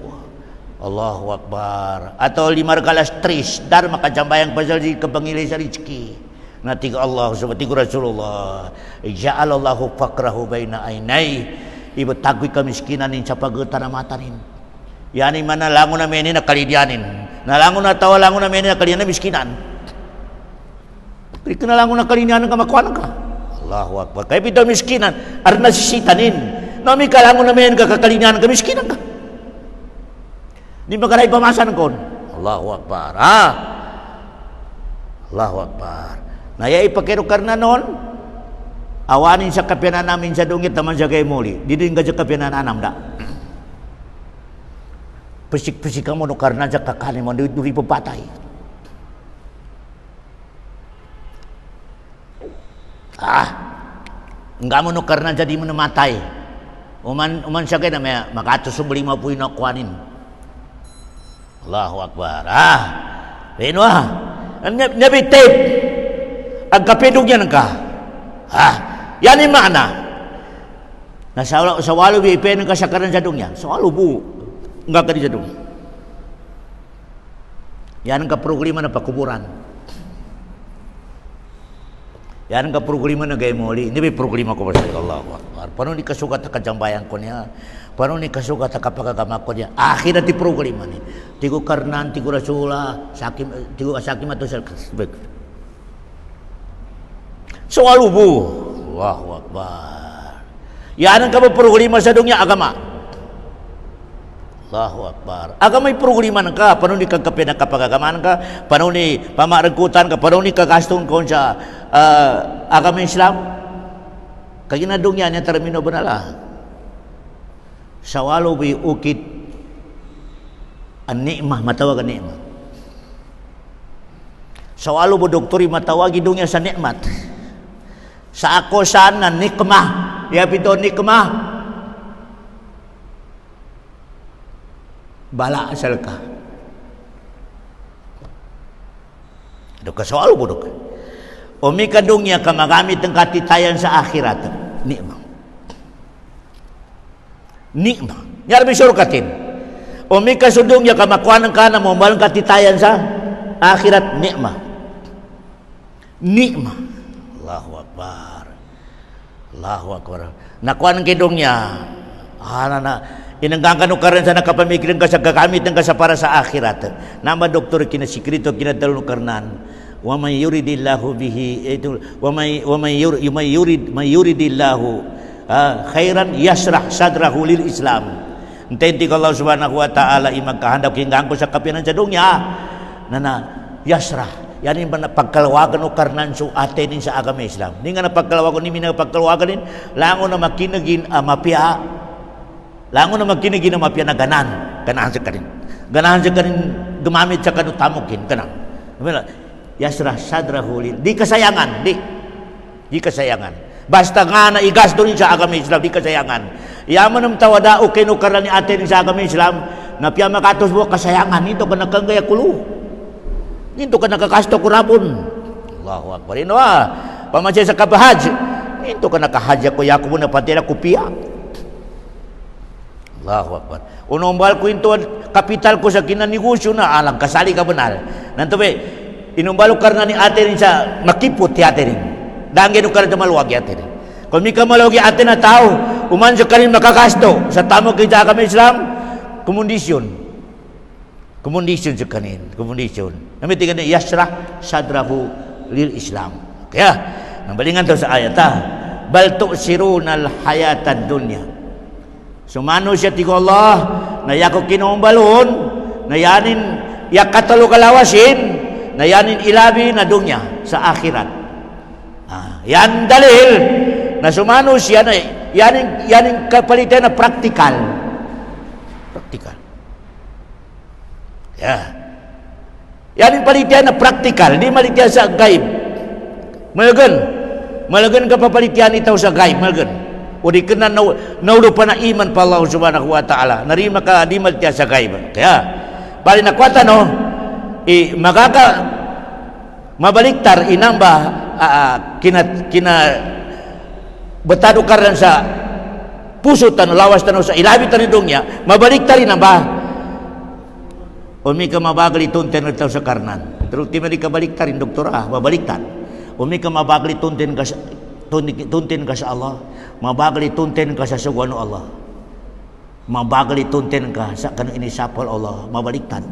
Allahu Akbar. Atau 5 kalas tris, dar makajambayang pasal di kabangilay sa rizki. Natiga Allah, subhatigo Rasulullah. Ja'alallahu faqrahu baina aynay. Iba tagoy kamiskinan sa pagutan na matanin. Yani man nalangon na meni na kalidyanin. Nalangon na tawa langon na meni na kalidyanin na miskinan. Kaya nalangon na kalidyanin ka makuanan ka. Allahu Akbar. Kaya pito miskinan, ar nasisitanin. Nami kalangon namin kakakalingan ka, miskinan ka. Di magaray pamasan ko. Allahu Akbar. Allahu Akbar. Naya ipakiro karna noon, awanin sa kapianan namin sa dungit naman sa kay muli. Di din ka sa kapianan anam da. Pesik-pesik mo no karna sa kakanin mo, di papatay. Enggak mo no karena jadi menematay. Uman siya kayo na may makatos beli mo po yung nakuanin. Allahu Akbar. Pino nabitip. Ang kapidog yan ka. Yan yung mana. Sa walo bipin ka sa karan sa dungya. Sa walo bu. Enggak ka di sa dung. Yan ang kaproglima na pakuburan. Yan ang kaproglima na gaya muli. Hindi may proglima ko sa Allahu Akbar. Paano ni kasugat na kajambayan ko niya? Paano ni kasugat na kapagagama ko niya? Akhir na ti proglima ni. Tigo karnan, tigo Rasulullah, tigo asakim ato sa kasbeg. So alubu. Allahu Akbar. Yan ang kaproglima sa dunya agama. Allahu Akbar. Agama may proglima na ka. Paano ni kagkape na kapagagamaan ka? Paano ni pamaragkutan ka? Paano ni kagaston ko sa agama Islam? Kaginadong yan yung termino banala. Sawalo bi ukit an ni'mah, matawag an ni'mah. Sawalo bo doktori matawag idungnya sa nikmat. Sa ako sana nikmah. Ya pito nikmah. Bala asal ka. Dok soal budok. Umi kadungnya ka magamit ng katitayan sa akhirat. Nikmah. Nikmah. Nyarbi surkatin. Umi kasudungnya ka makuan ka na mo malang katitayan sa akhirat. Nikmah. Nikmah. Allahu Akbar. Allahu Akbar. Nakuan kidungnya. Inanggang kanukaran sa nakapamikirin ka sa gagamit ng ka sa para sa akhirat. Nama doktor kinasikrito kinadalun karnan. Wa may yuridillahu bihi wa may yuridillahu khairan yasrah sadrahu lil Islam. Intenti ko Allah Subhanahu wa taala imagkahandap hinggang ko sa kapinan sa dunya na yasrah. Yan yung pagkalawagan o karnan so atenin sa agama Islam. Hindi nga napagkalawagan ni minapagkalawagan din lango na makinagin mapia. Lango na magkinigin na mapya na ganahan sa kanin. Ganahan sa kanin, gumamit sa kanutamukin, ganang. Yasrah sadrahu lil. Di kasayangan, di kasayangan. Basta nga na igasto rin sa agama Islam, di kasayangan. Yaman ng tawada o kinukaran ni atin sa agama Islam, na piya makatos mo kasayangan, nito ka nakagaya kulo. Nito ka nakakasto kurapon. Allahu Akbar. Ino pamansya sa kabahaj. Nito ka nakahadya ko, yako mo na patira kupiya. Allahu Akbar. Unombal ko ito kapital ko sa kinanegosyo na alang kasali ka benar. Nanto be inumbalo karna ni ate rin sa makipot ti ate rin. Danggen ko karna maluwag ate rin. Kung mi ka maluwag ate na tao, uman sa kanin makakasto sa tamo kita kami Islam, kumundisyon sa kanin, kumundisyon. Nami tingan ni yasrah sadrahu lil Islam. Ya, nambalingan to sa ayat bal tu'sirunal hayatad dunya. So manusia ti Allah na yako kinombalon na yanin yakatalo kalawasin na yanin ilabi na dunya sa akhirat. Yan dalil na sumanus yan yaning kapalitan na praktikal. Ya. Yaning palitian na praktikal, di malitian sa gaib. Malagan ka papalitian itaw sa gaib, malagan. O di ka na naulo pa na iman pa Allah subhanahu wa ta'ala. Narima ka di malitian sa gaib. Kaya, bali na kwata no, mabaliktar inamba kina betado karan sa puso tan lawas tan sa ilabi tan dungnya mabaliktar inamba umi ka mabagali tunten itaw sa karnan pero ti mali ka baliktarin doktor mabaliktar umi ka mabagali tunten ka sa Allah mabagali tunten ka sa sugano Allah mabagali tunten ka sa kanu inisapol Allah mabaliktar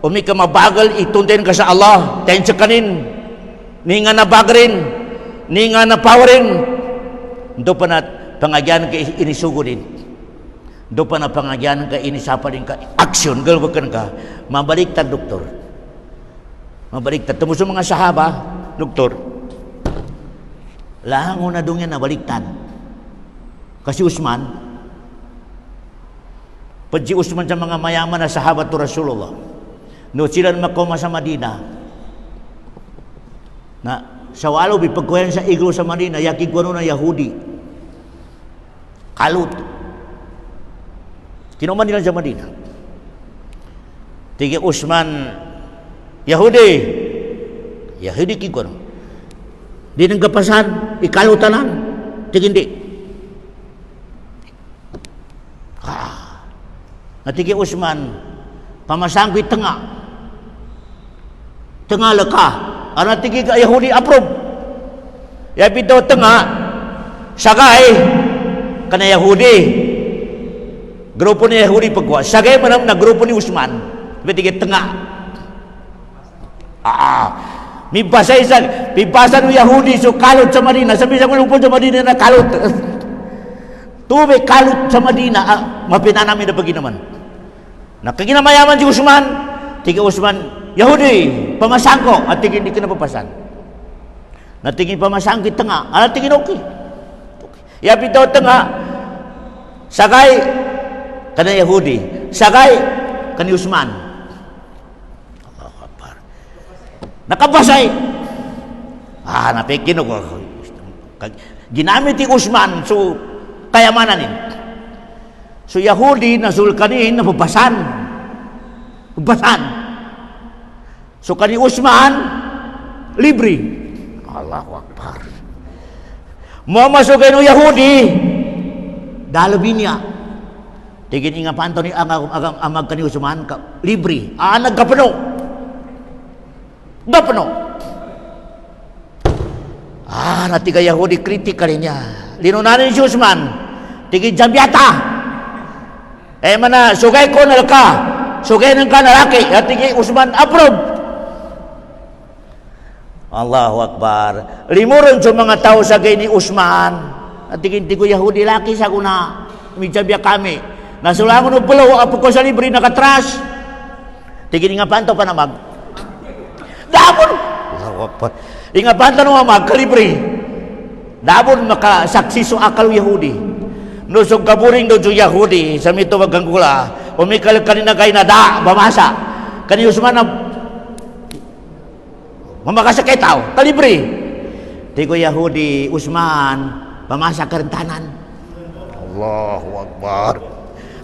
umi ka mabagal ituntin ka sa Allah tayo sa kanin ni nga nabagrin ni nga napawarin do pa na pangagyan ka inisugudin do pa na pangagyan ka inisaparin ka aksyon galwakan ka mabaliktad doktor mabaliktad tamo sa mga sahaba doktor lango na dong yan nabaliktad kasi Usman Pagji Usman sa mga mayaman na sahabat to Rasulullah. No sila makoma sa Madina. Na sa walo bipagkuyan sa iglo sa Madina, yakig na Yahudi. Kalut. Kinuman nila sa Madina. Tigi Usman Yahudi. Yahudi kigwano. Di nang kapasan, ikalutanan. Tigindi. Natigi Usman pamasangkit tengah leka anak tigi ka Yahudi approve ya pito tengah sagay kana Yahudi grupo ni Yahudi pagwa sagay manam na grupo ni Usman tigi tengah mipasan ni Yahudi so kalut sa Madina sabi sa kulupon sa Madina na kalut tubig kalut sa Madina mapinanamin na paginaman nakaginayaman si Usman tiga Usman Yahudi pamasangko at tingin hindi ka napapasan natingin pamasangko tengah at tingin okay yapi daw tengah sagay kana Yahudi sagay kana Usman Allahu Akbar nakabasay napikin ko ginamit ni Usman so kayamanan so Yahudi na sulkanin na babasan so kani Usman libre Allahu Akbar mo masukay no Yahudi dalabi niya tigin nga panto ni amag kani Usman libre nagkapano natiga Yahudi kritikal niya linunanin si Usman tigin jambiata mana sugay ko na ka sugay ng ka na laki at tigin Usman approve Allahu Akbar limuron sa mga tao sa gay ni Usman at tigin tigo Yahudi laki sa kuna mijabya kami nasulangon ng pulo apo ko sa libre nakatras tigin nga panto pa namag dabon Allahu Akbar nga panto namag kalibre dabon makasaksi so akal Yahudi nusog kaburing do Yahudi sa mito magangkula umikal kanina kay nada bamasa kani Usman na mamakasakay tao kalibre tigo Yahudi Usman pamasa karentanan Allahu Akbar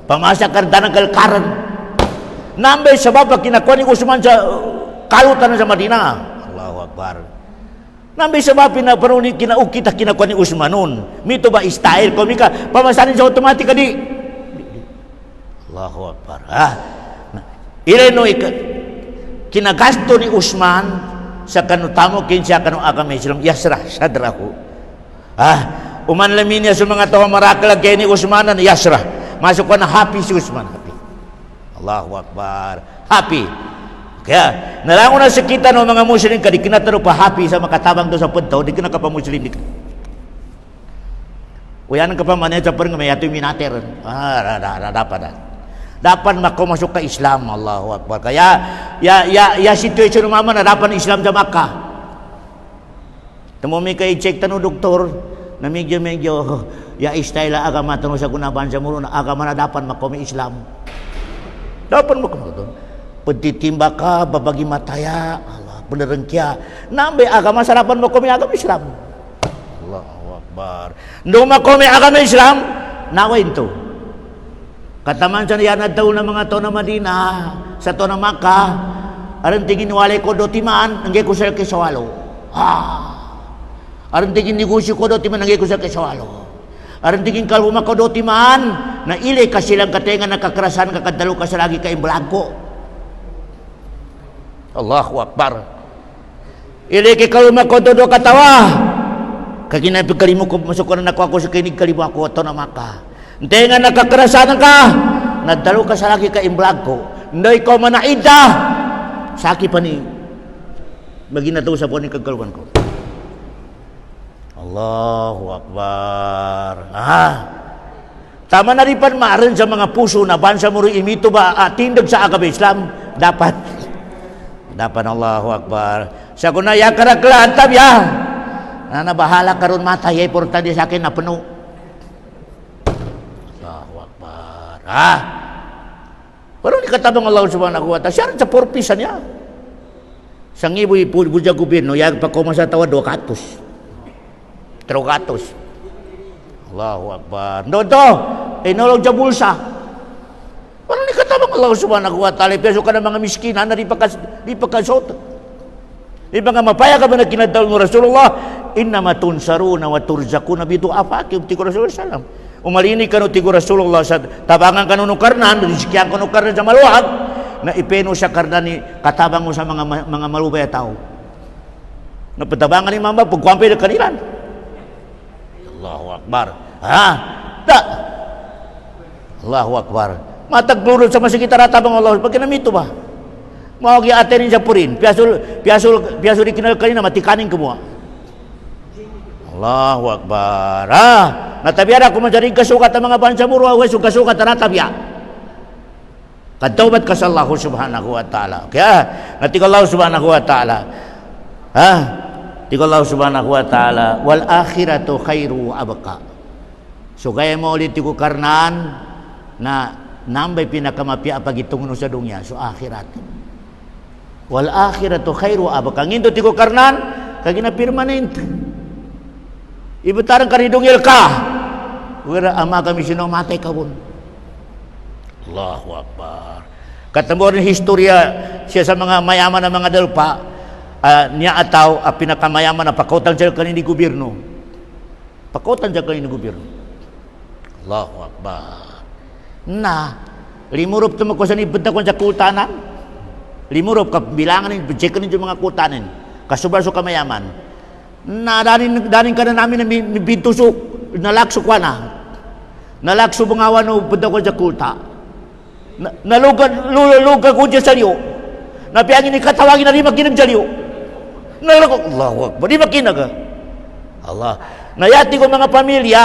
pamasa karentanan kalkaran nambay sabab kinakuha ni Usman sa kalutan sa Madina Allahu Akbar nambi sabab pinaparuni kita kinakuha ni Usman nun mito ba style ko mika pamasanin sa automatic di Allahu Akbar ileno kinagasto ni Usman sa kanutamo kinsa kanu agama Islam yasrah sadrahu uman lamin niya sa mga tawa marakal kay ni Usman na yasrah masuk ko na happy si Usman happy Allahu Akbar happy Kaya nalangon na sa kita no mga Muslim ka di kinataro pa happy sa makatabang to sa punto di kana ka pa Muslim di. Uyan ka pa man sa perng may ato minater. Dapat masuk ke Islam. Allahu Akbar. Kaya ya situation mama na dapat Islam sa Makkah. Tamo mi kay check tanu doktor na medyo ya istaila agama tanu sa kunaban sa muro na agama na dapat makomi Islam. Dapat makomi to. Petitimba ka babagi mataya Allah benereng kia nambe agama sarapan makomi agama Islam. Allahu Akbar. Ndo makomi agama Islam nawain to. Kataman sa yana daw ng mga to na Madina sa to na Makkah aron tingin walay ko dotiman angge ko sa kesawalo. Aron tingin negosyo ko dotiman angge ko sa kesawalo. Aron tingin kaluma ko dotiman na ile ka silang katenga nakakarasan kakadalo ka sa lagi kay blanco. Allahu Akbar. Ile kay kaluma ko do katawa. Kagina pagkalimo ko masuk ko na ako sa kinig kalimo ako to na Makkah. Tenga nakakarasan ka, nadalo ka sa lagi ka imblag ko. Ndoy ko manaida. Saki pa ni maginato sa po ni kagkalwan ko. Allahu Akbar. Tama na rin maaaring sa mga puso na bansa mo rin imito ba tindag sa agama Islam? Dapat Allahu Akbar. Sa kunaya karaklaan tabya. Na nabahala karon mata yay importante sa akin na puno. Parang ikatabang Allah subhanahu wa ta'ala siya rin sa purpisa niya sa ngiboy budya gobyerno yag pagkuma sa tawa 200 Allahu Akbar noto inolog sa bulsa parang ikatabang Allah subhanahu wa ta'ala peso ka ng mga miskinan na di pagkasot di ba nga mapaya ka ba na kinadal mo Rasulullah innama tunsaruna wa turzakuna bidu'afakim ti Rasulullah sallam umalini kanu tigo Rasulullah sa tabangan kanu nukarnan rizkian kanu karnan sa maluwag na ipeno sa karnan ni katabang mo sa mga malubay tao na patabangan ni mama pagkuampi na kanilan Allahu Akbar Allahu Akbar mataglurod sa masikita ratabang Allah pag kinamito ba mau gi aterin sa purin piasul dikinal kanina matikanin kemua Allahu Akbar natabiara ko man jaring kasukat ang mga bansa muro away sung kasukat na natabya kadtawbat ka sa Allah subhanahu wa ta'ala kaya natik Allah subhanahu wa ta'ala tik Allah subhanahu wa ta'ala wal akhiratu khairu abqa so gaya mo ulit ko karnan na nambay pinakamapya pagitungon sa dunya so akhirat wal akhiratu khairu abqa ngindo tiko karnan kagina permanent ibutarang karidungil ka wala ama kami sino matay kabun Allahu Akbar katamo rin historya siya sa mga mayaman na mga dalpa niya ataw pinakamayaman na pakautan siya kanini gobyerno Allahu Akbar na limurop tumako sa nibenta ko sa kutanan limurop ka bilangan ni check ni mga kutanan kasubar so kamayaman na danin ka na namin na bintusok nalakso kwa na nalakso bungawan no punta ko sa kulta nalugad ko dyan sa liyo napiangin ni katawagin na di makinag sa liyo nalako Allahu Akbar di makinag Allah nayati ko mga pamilya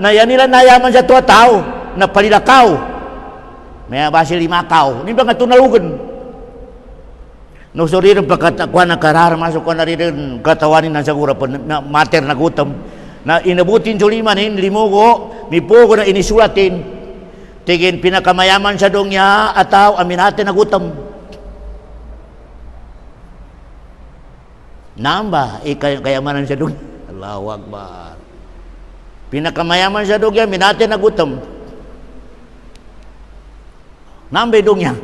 na yan nila nayaman sa tuwa tao na palilakaw may basil 5 kaw di ba nga ito nalugan no so rin pagkatakuan na karar masuk ko na rin katawanin na siguro mater na gutom na inabutin sulimanin limugo mipugo na inisulatin tigin pinakamayaman sa dongya ataw aminatin na gutom namba kayamanan sa dongya Allahu Akbar pinakamayaman sa dongya minatin na gutom namba dongya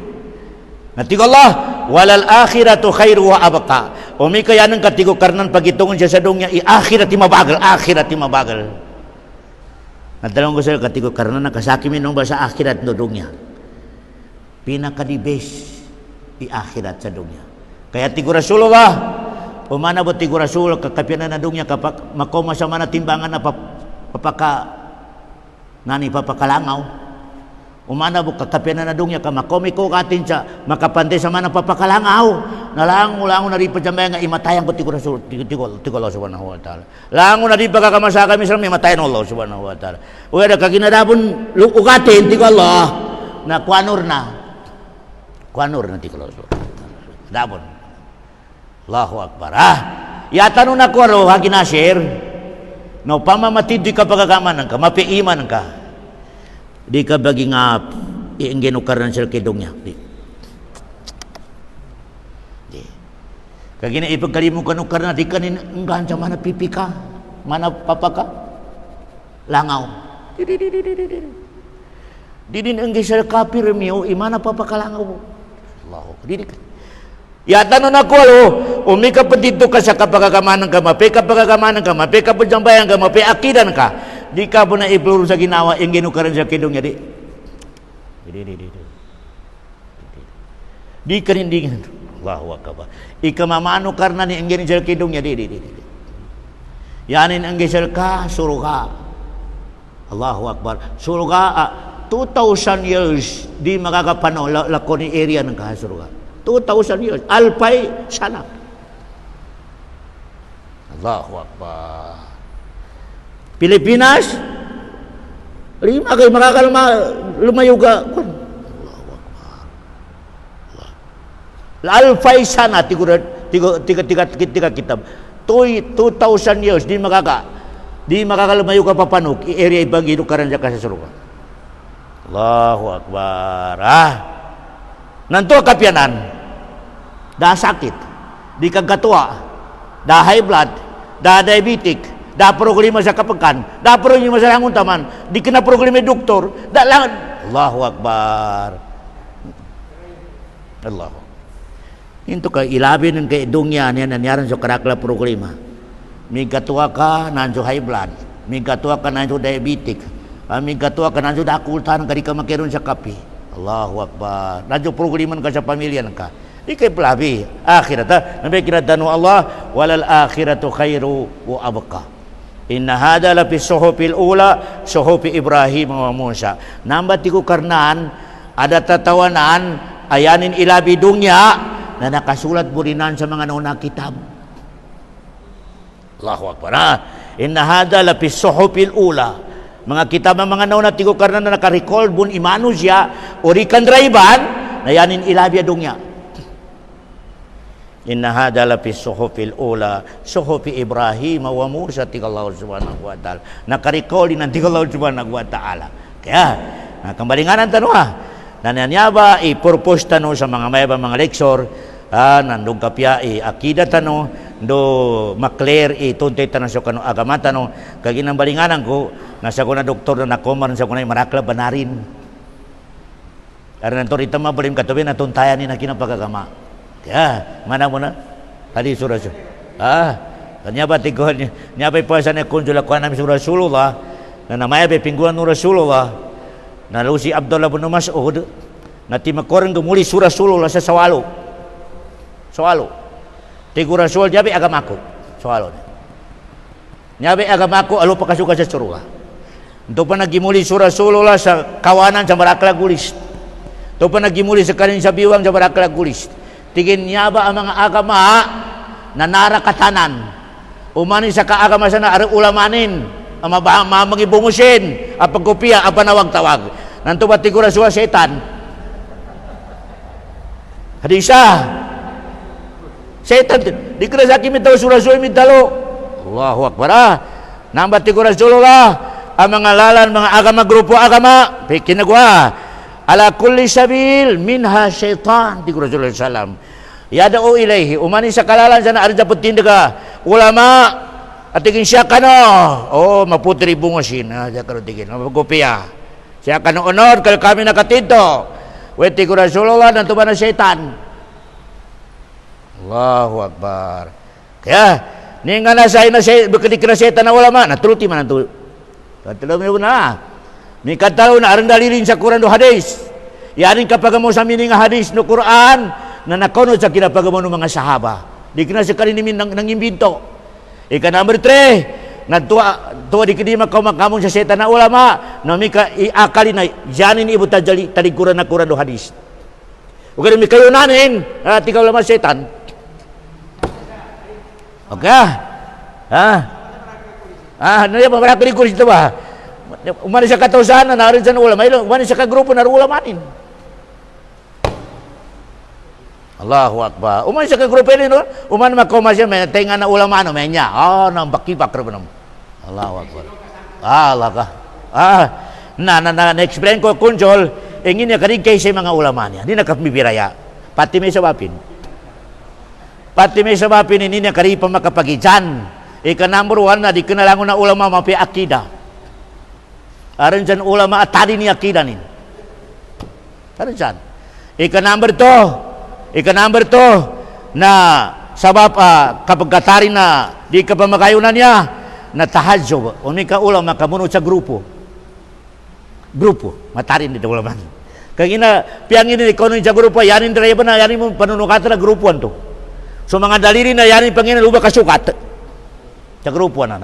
natigo Allah walal akhiratu khairu wa abqa umi kaya nang katigo karnan pagitungon siya sa dongya akhirati mabagal nadalong ko sa katigo karnan nakasaki minong ba sa akhirat no dongya pinakadibes akhirat sa dongya kaya tigo Rasulullah umana bo tigo Rasul kakapianan na dongya kapak makoma sa mana timbangan na papakalangaw Umana bu kakapianan na dunya ka makomiko katin sa makapante sa mana papakalangaw. Nalango na di pajambay nga imatayan ko tigo Allah subhanahu wa ta'ala. Lango na di pagkakamasaka misal may matayan Allah subhanahu wa ta'ala. Uy ada kaginadabon ukatin tigo Allah na kuanur na tigo Allah subhanahu wa ta'ala. Dabon. Allahu akbar. Yatano na ko ro haginasir. No pamamatid di ka pagkakamanan ka mapiiman ka. Di ka bagi nga iinggen ukaran sila kidongnya. Di. Kagina ipagkalimukan ukaran di kanin enggan sa mana pipi ka, mana papa ka, langaw. Didin engge sila kapir miyo imana papa ka langaw. Allahu. Didi. Ya tanon ako alo, umi ka pedito ka sa kapagkamanan ka, mape kapagkamanan ka, mape kapajambayan ka, mape akidan ka. Di ka po na ipluro sa ginawa yung ginukaran sa kidong niya di ka rin di Allahu akbar ika mamano karna ni ang sa kidong niya di yanin ang gisal ka suruga Allahu akbar suruga 2,000 years di makakapano lako ni area ng kahasuruga 2,000 years alpay sana Allahu akbar Pilipinas, 5 kayo lumayo ka. Alfay sana tiga kitab. 2,000 years di makakalumayo ka papanok area ibagino karan sa kasasurga. Allahu akbar. Nanto kapianan. Da sakit, di kagatua, da high blood, da diabetic. Da problema sa kapekan, da problema sa langun taman, di kena problema doktor, da lang Allahu akbar. Allah. Into ka ilabi ng kay dungya niya nanyaran sa karakla problema. May gatua ka nanjo high blood, may gatua ka nanjo diabetic, may gatua ka nanjo dakultan ka di ka makiron sa kape. Allahu akbar. Nanjo problema ka sa pamilya ka. Di kay plabi akhirat nabi kinadano Allah walal akhiratu khairu wa abqa. Inna hada la fi suhufil ula suhufi Ibrahim wa Musa. Nambati ko karnan ada tatawanan ayanin ilabi dunya na nakasulat burinan sa mga naunang kitab. Allahu akbar. Inna hada la fi suhufil ula. Mga kitab ng mga naunang tigo karnan na naka-record bun imanu siya urikan draiban na yanin ilabi dunya. Inna hadha la fi suhufil ula suhufi Ibrahim wa Musa tigallahu subhanahu wa ta'ala nakarecall din ng tigallahu subhanahu wa ta'ala kaya kambalinganan tanong nananyaba i-purpose tanong sa mga mayabang mga lecture nandong kapya akida tanong do makler tuntay tanong sa kano agama tanong kaginang balinganan ko nasa ko na doktor na nakomar sa ko na marakla banarin karena nanto rita mabalim katabi na tuntayan ni na kinapagagama ya, mana muna? Hadis surah. Kanya ba tigol niya ba puasa na kunjula ko namin surah Rasulullah na namaya ba pingguan ng Rasulullah na lusi Abdullah bin Mas'ud na timakorang gumuli surah Rasulullah sa sawalo. Tigo Rasul jabe agamaku. Sawalo. Nyabe agamaku alo pakasuka sa surga. Ito pa nagimuli surah Rasulullah sa kawanan sa Barakla Gulis. Ito pa nagimuli sa kanin sa biwang sa Barakla Gulis. Tigin niya ba ang mga agama na narakatanan umani sa kaagama sana ari ulamanin ang magibungusin ang pagkopya ang panawag-tawag nanto ba tigura suwa setan hadisa setan di kira sa kimi taw surah-surah mitalo Allahu akbar namba tigura Rasulullah ang mga lalan mga agama grupo agama kinagwa ala kulli sabil minha syaitan di Rasulullah sallam yada'u ilaihi umani sa kalalan sana arja putindaga ulama atigin siya kano maputri bungosin siya kano tigin magopiya siya kano honor kal kami nakatito weti ko Rasulullah dan tuba na syaitan Allahu akbar kaya ninga na sa ina bekedik na syaitan na ulama natuluti man tu katulong na ni katalo na aron dalilin sa Quran do hadis. Yarin kapag mo sa mining hadis no Quran na nakonod sa kinapagamo ng mga sahaba. Di kina sa kaninimin nang imbento. Ika number 3, Tua di kedima kau makamun sa setan na ulama na mika iakali na janin ibu talikuran na kuran do hadis. Uga mi kayo nanin tiga ulama setan. Oke naya mabalak likur itu ba. Umani sa katausan na rin sa ulama, umani sa kagrupo na ulamanin. Allahu Akbar. Umani sa kagrupo ini no, umani makomasya may tenga na ulama no menya. Nang bakibak ra banam. Allahu Akbar. Allah ka. Na explain ko kunjol, ingin niya karig kay sa mga ulama niya. Di nakapibiraya. Pati may sabapin. Pati may sabapin ini niya karig pa makapagijan. Ika number 1 na di kinalangon na ulama mapi akida. Aron dyan ulama atari ni akida nin. Aron dyan. Ika number 2 na sabab kapag katari na di ka pa makayunan niya na tahadyo. Unika ulama kamunod sa grupo. Matarin dito ulama. Kagina piangin ni kono sa grupo yanin driver na yanin mo panunukatan na grupuan to. So mga daliri na yanin pangina luba kasukat. Sa grupo na.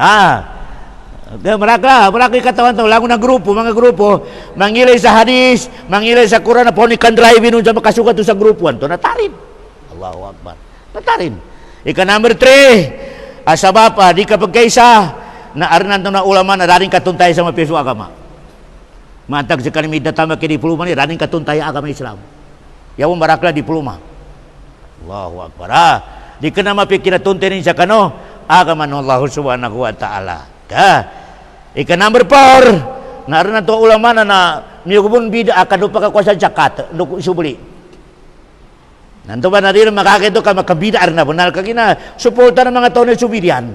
Mereka katawan to lagu na grupo, mga grupo mangilay sa hadis, mangilay sa Quran na ponikan drive nun sa makasukat to sa grupuan to natarin. Allahu Akbar. Natarin. Ika number 3, asabab di kapag kaysa na arnan to na ulama na daring katuntay sa mapiso agama. Mantag sa kanimid na tama kay diploma ni daring katuntay agama Islam. Yaw marakla diploma. Allahu Akbar. Di ka na mapikinatuntin sa kano agama ng Allah subhanahu wa ta'ala. Ika number 4, naroon na ito ulama na miyugubun bida akadupa ka kwa sa jakat subuli. Nanto ba na rin makakito ka makabida na bunal ka gina suporta ng mga tao na subidian.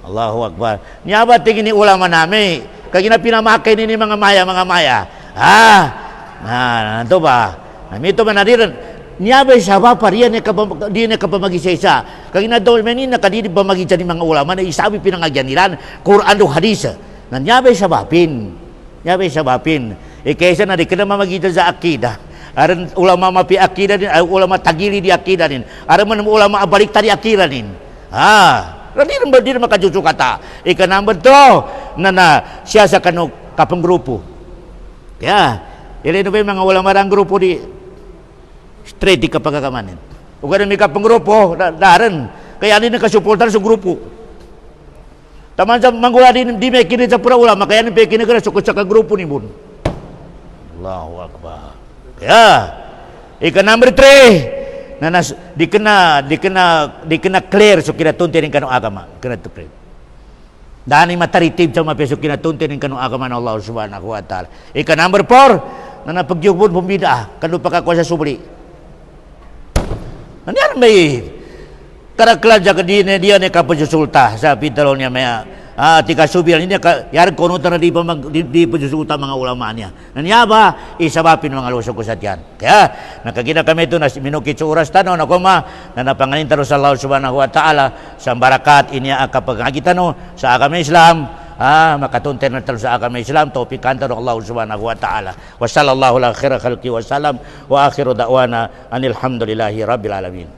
Allahu Akbar. Niya ba tingin ni ulama namin kagina pinamakay ni mga maya. Nanto ba namito ba na rin niya ba sabab pariyan di na kapamagisaysa kagina daw menin nakadidi ba magisa ni mga ulama na isabi pinangagyaniran Quran o hadis na niya ba sabapin kaysa na di ka na mamagita sa akida aran ulama mapi akida din ulama tagili di akida din aran man ulama abalik tadi akida din di na makajuju kata ika number 2 na siya sa kanong kapang grupo kaya ilan ba yung mga ulama rang grupo di straight di kapagkakamanin. O ganun may kapang-grupo, daran. Kaya hindi nakasuportan sa grupo. Taman sa manggula di may kinit sa pura ulama, kaya hindi may kinit sukot sa kagrupo ni Bun. Allahu Akbar. Kaya, ika number 3, na di kena clear so kinatuntin ng kanong agama. Kena to clear. Dahil mataritib sa mga peso kinatuntin ng kanong agama ng Allah subhanahu wa ta'ala. Ika number 4, na napagyugbon pumida, kanong pagkakuha sa subli. Nandiyan may karakla jaga dia ne kapajusulta sa pintalon niya may tika subiran ini yar kono tara di pajusulta mga ulama niya. Nandiyan ba isabapin mga lusok ko sa tiyan. Kaya nakagina kami ito na minukit sa oras tanong na kuma na napanganin taro sa Allah subhanahu wa ta'ala sa barakat inya kapagagitano sa agama Islam. Makatunter na talo sa agama Islam taufikan taro Allah subhanahu wa ta'ala wa sallallahu ala khaira khalqi wa salam wa akhiru da'wana anil hamdulillahi rabbil alamin.